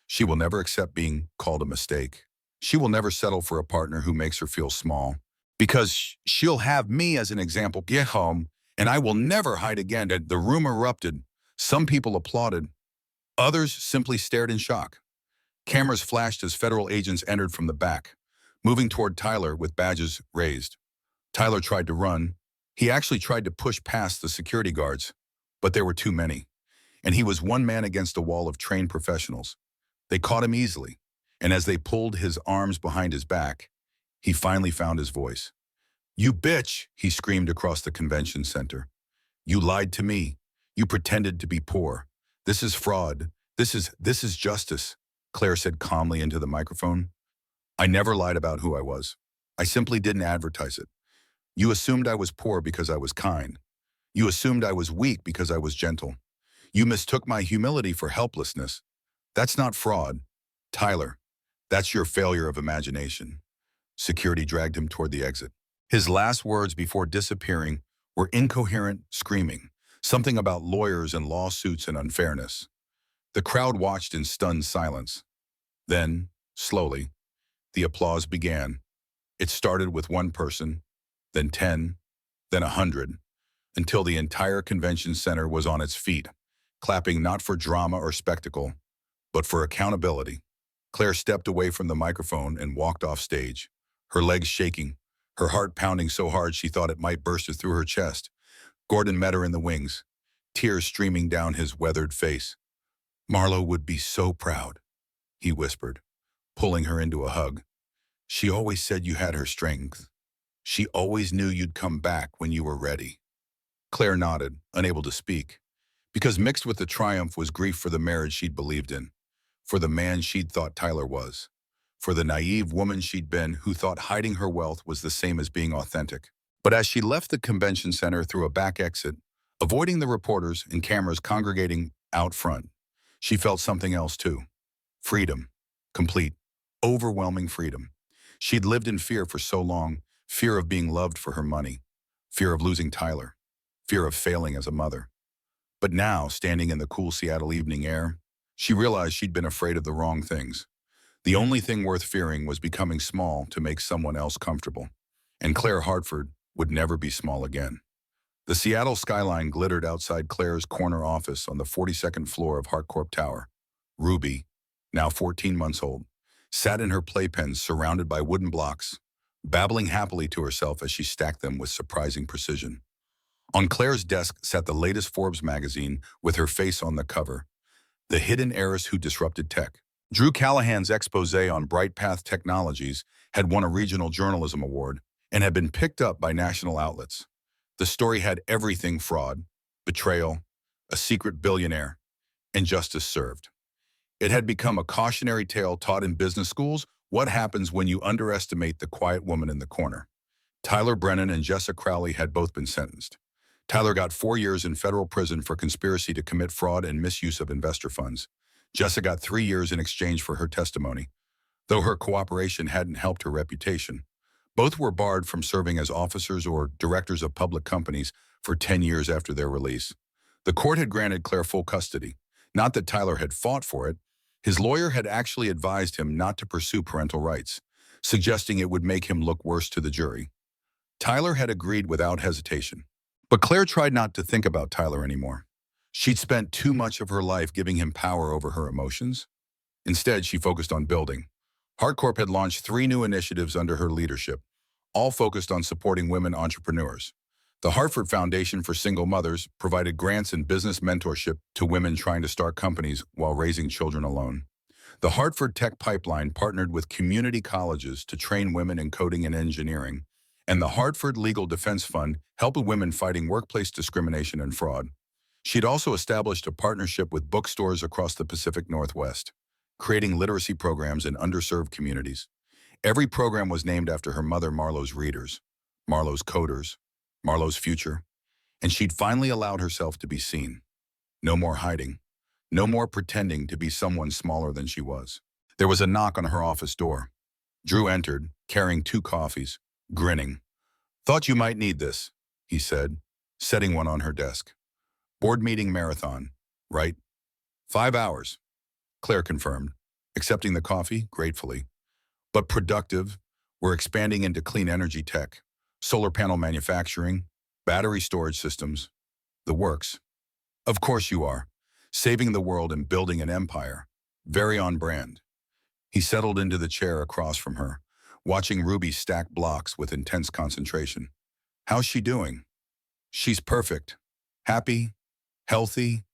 She will never accept being called a mistake. She will never settle for a partner who makes her feel small, because she'll have me as an example. Get home, and I will never hide again. The room erupted. Some people applauded. Others simply stared in shock. Cameras flashed as federal agents entered from the back, moving toward Tyler with badges raised. Tyler tried to run. He actually tried to push past the security guards, but there were too many, and he was one man against a wall of trained professionals. They caught him easily, and as they pulled his arms behind his back, he finally found his voice. You bitch, he screamed across the convention center. You lied to me. You pretended to be poor. This is fraud. This is justice, Claire said calmly into the microphone. I never lied about who I was. I simply didn't advertise it. You assumed I was poor because I was kind. You assumed I was weak because I was gentle. You mistook my humility for helplessness. That's not fraud. Tyler, that's your failure of imagination. Security dragged him toward the exit. His last words before disappearing were incoherent, screaming, something about lawyers and lawsuits and unfairness. The crowd watched in stunned silence. Then, slowly, the applause began. It started with one person, then 10, then 100, until the entire convention center was on its feet, clapping not for drama or spectacle, but for accountability. Claire stepped away from the microphone and walked off stage, her legs shaking, her heart pounding so hard she thought it might burst through her chest. Gordon met her in the wings, tears streaming down his weathered face. "Marlo would be so proud," he whispered, pulling her into a hug. "She always said you had her strength. She always knew you'd come back when you were ready." Claire nodded, unable to speak, because mixed with the triumph was grief for the marriage she'd believed in, for the man she'd thought Tyler was, for the naive woman she'd been who thought hiding her wealth was the same as being authentic. But as she left the convention center through a back exit, avoiding the reporters and cameras congregating out front, she felt something else too. Freedom. Complete, overwhelming freedom. She'd lived in fear for so long, fear of being loved for her money, fear of losing Tyler, fear of failing as a mother. But now, standing in the cool Seattle evening air, she realized she'd been afraid of the wrong things. The only thing worth fearing was becoming small to make someone else comfortable. And Claire Hartford would never be small again. The Seattle skyline glittered outside Claire's corner office on the 42nd floor of Hartcorp Tower. Ruby, now 14 months old, sat in her playpen surrounded by wooden blocks, babbling happily to herself as she stacked them with surprising precision. On Claire's desk sat the latest Forbes magazine with her face on the cover, The Hidden Heiress Who Disrupted Tech. Drew Callahan's expose on Bright Path Technologies had won a regional journalism award and had been picked up by national outlets. The story had everything: fraud, betrayal, a secret billionaire, and justice served. It had become a cautionary tale taught in business schools: what happens when you underestimate the quiet woman in the corner. Tyler Brennan and Jessica Crowley had both been sentenced. Tyler got 4 years in federal prison for conspiracy to commit fraud and misuse of investor funds. Jessica got 3 years in exchange for her testimony, though her cooperation hadn't helped her reputation. Both were barred from serving as officers or directors of public companies for 10 years after their release. The court had granted Claire full custody. Not that Tyler had fought for it. His lawyer had actually advised him not to pursue parental rights, suggesting it would make him look worse to the jury. Tyler had agreed without hesitation. But Claire tried not to think about Tyler anymore. She'd spent too much of her life giving him power over her emotions. Instead, she focused on building. Hartcorp had launched 3 new initiatives under her leadership, all focused on supporting women entrepreneurs. The Hartford Foundation for Single Mothers provided grants and business mentorship to women trying to start companies while raising children alone. The Hartford Tech Pipeline partnered with community colleges to train women in coding and engineering, and the Hartford Legal Defense Fund helped women fighting workplace discrimination and fraud. She'd also established a partnership with bookstores across the Pacific Northwest, creating literacy programs in underserved communities. Every program was named after her mother Marlo's readers, Marlo's coders, Marlo's future, and she'd finally allowed herself to be seen. No more hiding, no more pretending to be someone smaller than she was. There was a knock on her office door. Drew entered, carrying 2 coffees, grinning. "Thought you might need this," he said, setting one on her desk. "Board meeting marathon, right?" 5 hours, Claire confirmed, accepting the coffee gratefully. "But productive. We're expanding into clean energy tech, solar panel manufacturing, battery storage systems, the works." "Of course you are. Saving the world and building an empire. Very on brand." He settled into the chair across from her, watching Ruby stack blocks with intense concentration. "How's she doing?" "She's perfect. Happy, healthy.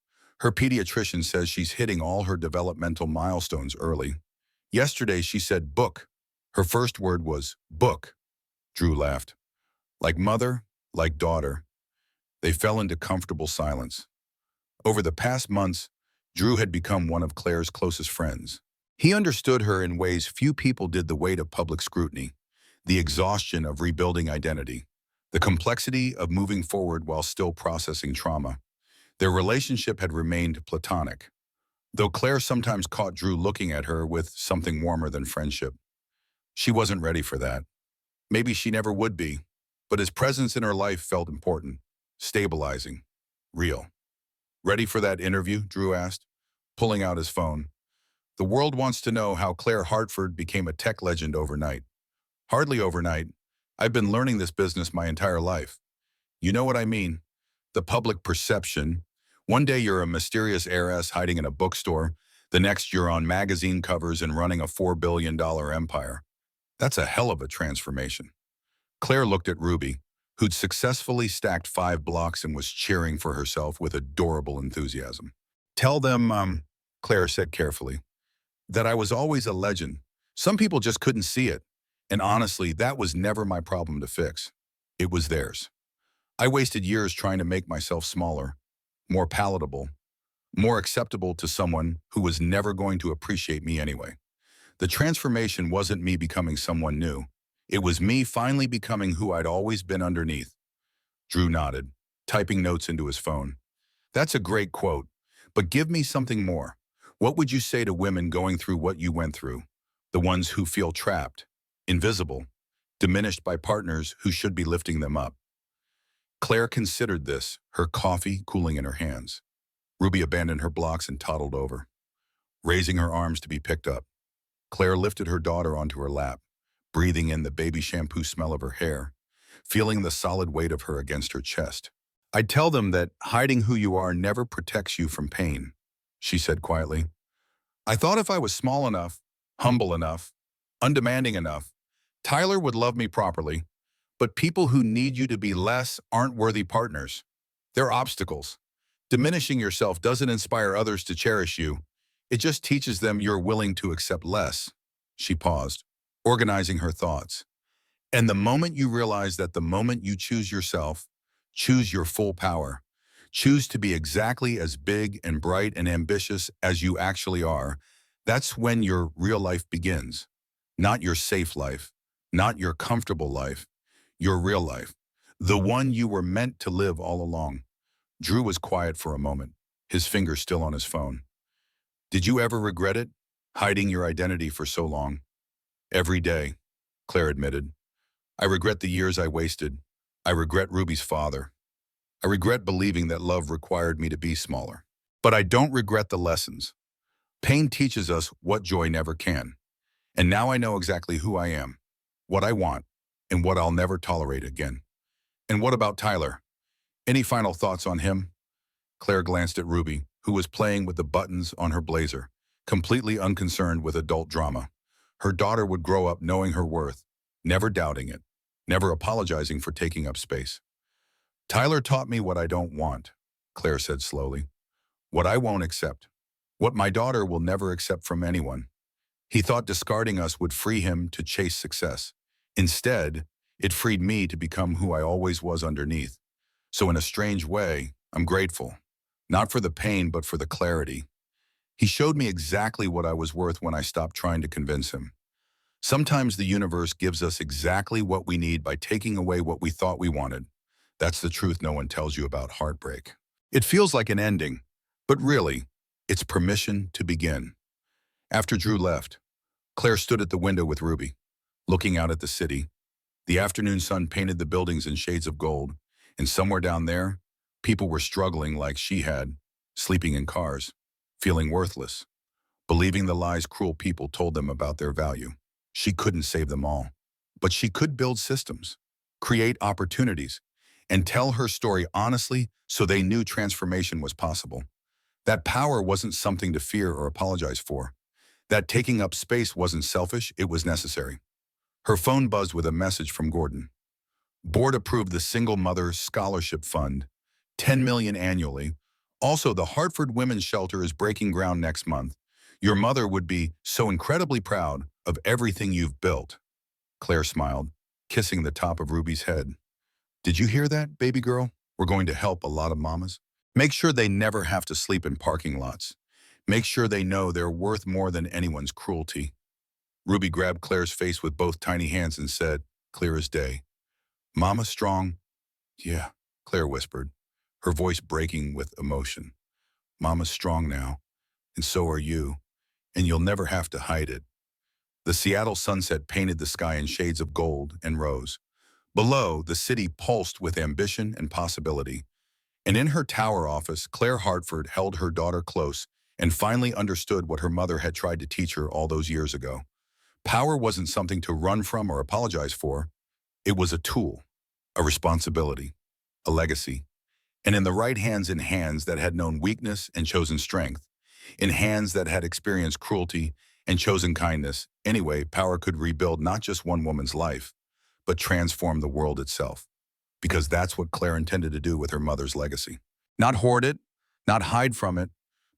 Her pediatrician says she's hitting all her developmental milestones early. Yesterday she said book. Her first word was book." Drew laughed. Like mother, like daughter. They fell into comfortable silence. Over the past months, Drew had become one of Claire's closest friends. He understood her in ways few people did: the weight of public scrutiny, the exhaustion of rebuilding identity, the complexity of moving forward while still processing trauma. Their relationship had remained platonic, though Claire sometimes caught Drew looking at her with something warmer than friendship. She wasn't ready for that. Maybe she never would be, but his presence in her life felt important. stabilizing, real. Ready for that interview? Drew asked, pulling out his phone. The world wants to know how Claire Hartford became a tech legend overnight. Hardly overnight. I've been learning this business my entire life. You know what I mean? The public perception. One day you're a mysterious heiress hiding in a bookstore. The next you're on magazine covers and running a $4 billion empire. That's a hell of a transformation. Claire looked at Ruby, who'd successfully stacked 5 blocks and was cheering for herself with adorable enthusiasm. Tell them, Claire said carefully, that I was always a legend. Some people just couldn't see it. And honestly, that was never my problem to fix. It was theirs. I wasted years trying to make myself smaller, more palatable, more acceptable to someone who was never going to appreciate me anyway. The transformation wasn't me becoming someone new. It was me finally becoming who I'd always been underneath. Drew nodded, typing notes into his phone. That's a great quote, but give me something more. What would you say to women going through what you went through? The ones who feel trapped, invisible, diminished by partners who should be lifting them up. Claire considered this, her coffee cooling in her hands. Ruby abandoned her blocks and toddled over, raising her arms to be picked up. Claire lifted her daughter onto her lap, breathing in the baby shampoo smell of her hair, feeling the solid weight of her against her chest. I'd tell them that hiding who you are never protects you from pain, she said quietly. I thought if I was small enough, humble enough, undemanding enough, Tyler would love me properly. But people who need you to be less aren't worthy partners. They're obstacles. Diminishing yourself doesn't inspire others to cherish you. It just teaches them you're willing to accept less. She paused, organizing her thoughts. And the moment you realize that the moment you choose yourself, choose your full power, choose to be exactly as big and bright and ambitious as you actually are, that's when your real life begins. Not your safe life, not your comfortable life, your real life, the one you were meant to live all along. Drew was quiet for a moment, his fingers still on his phone. Did you ever regret it, hiding your identity for so long? Every day, Claire admitted. I regret the years I wasted. I regret Ruby's father. I regret believing that love required me to be smaller. But I don't regret the lessons. Pain teaches us what joy never can. And now I know exactly who I am, what I want, and what I'll never tolerate again. And what about Tyler? Any final thoughts on him? Claire glanced at Ruby, who was playing with the buttons on her blazer, completely unconcerned with adult drama. Her daughter would grow up knowing her worth, never doubting it, never apologizing for taking up space. Tyler taught me what I don't want, Claire said slowly. What I won't accept. What my daughter will never accept from anyone. He thought discarding us would free him to chase success. Instead, it freed me to become who I always was underneath. So in a strange way, I'm grateful. Not for the pain, but for the clarity. He showed me exactly what I was worth when I stopped trying to convince him. Sometimes the universe gives us exactly what we need by taking away what we thought we wanted. That's the truth no one tells you about heartbreak. It feels like an ending, but really, it's permission to begin. After Drew left, Claire stood at the window with Ruby, looking out at the city. The afternoon sun painted the buildings in shades of gold, and somewhere down there, people were struggling like she had, sleeping in cars, feeling worthless, believing the lies cruel people told them about their value. She couldn't save them all, but she could build systems, create opportunities, and tell her story honestly so they knew transformation was possible. That power wasn't something to fear or apologize for. That taking up space wasn't selfish, it was necessary. Her phone buzzed with a message from Gordon. Board approved the Single Mother Scholarship Fund, $10 million annually. Also, the Hartford Women's Shelter is breaking ground next month. Your mother would be so incredibly proud of everything you've built. Claire smiled, kissing the top of Ruby's head. Did you hear that, baby girl? We're going to help a lot of mamas. Make sure they never have to sleep in parking lots. Make sure they know they're worth more than anyone's cruelty. Ruby grabbed Claire's face with both tiny hands and said, clear as day, Mama strong? Yeah, Claire whispered, her voice breaking with emotion. Mama's strong now, and so are you, and you'll never have to hide it. The Seattle sunset painted the sky in shades of gold and rose, Below, the city pulsed with ambition and possibility. And in her tower office, Claire Hartford held her daughter close and finally understood what her mother had tried to teach her all those years ago. Power wasn't something to run from or apologize for. It was a tool, a responsibility, a legacy. And in the right hands, in hands that had known weakness and chosen strength, in hands that had experienced cruelty and chosen kindness, anyway, power could rebuild not just one woman's life, but transform the world itself. Because that's what Claire intended to do with her mother's legacy. Not hoard it, not hide from it,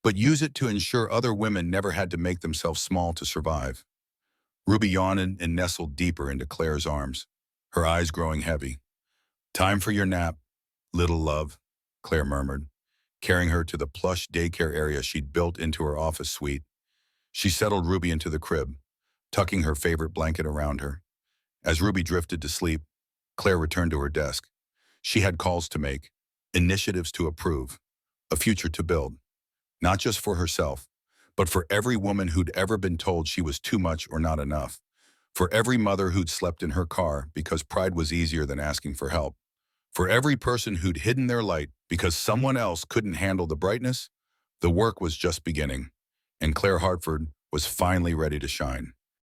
but use it to ensure other women never had to make themselves small to survive. Ruby yawned and nestled deeper into Claire's arms, her eyes growing heavy. "Time for your nap, little love," Claire murmured, carrying her to the plush daycare area she'd built into her office suite. She settled Ruby into the crib, tucking her favorite blanket around her. As Ruby drifted to sleep, Claire returned to her desk. She had calls to make, initiatives to approve, a future to build, not just for herself, but for every woman who'd ever been told she was too much or not enough, for every mother who'd slept in her car because pride was easier than asking for help, for every person who'd hidden their light because someone else couldn't handle the brightness. The work was just beginning, and Claire Hartford was finally ready to shine.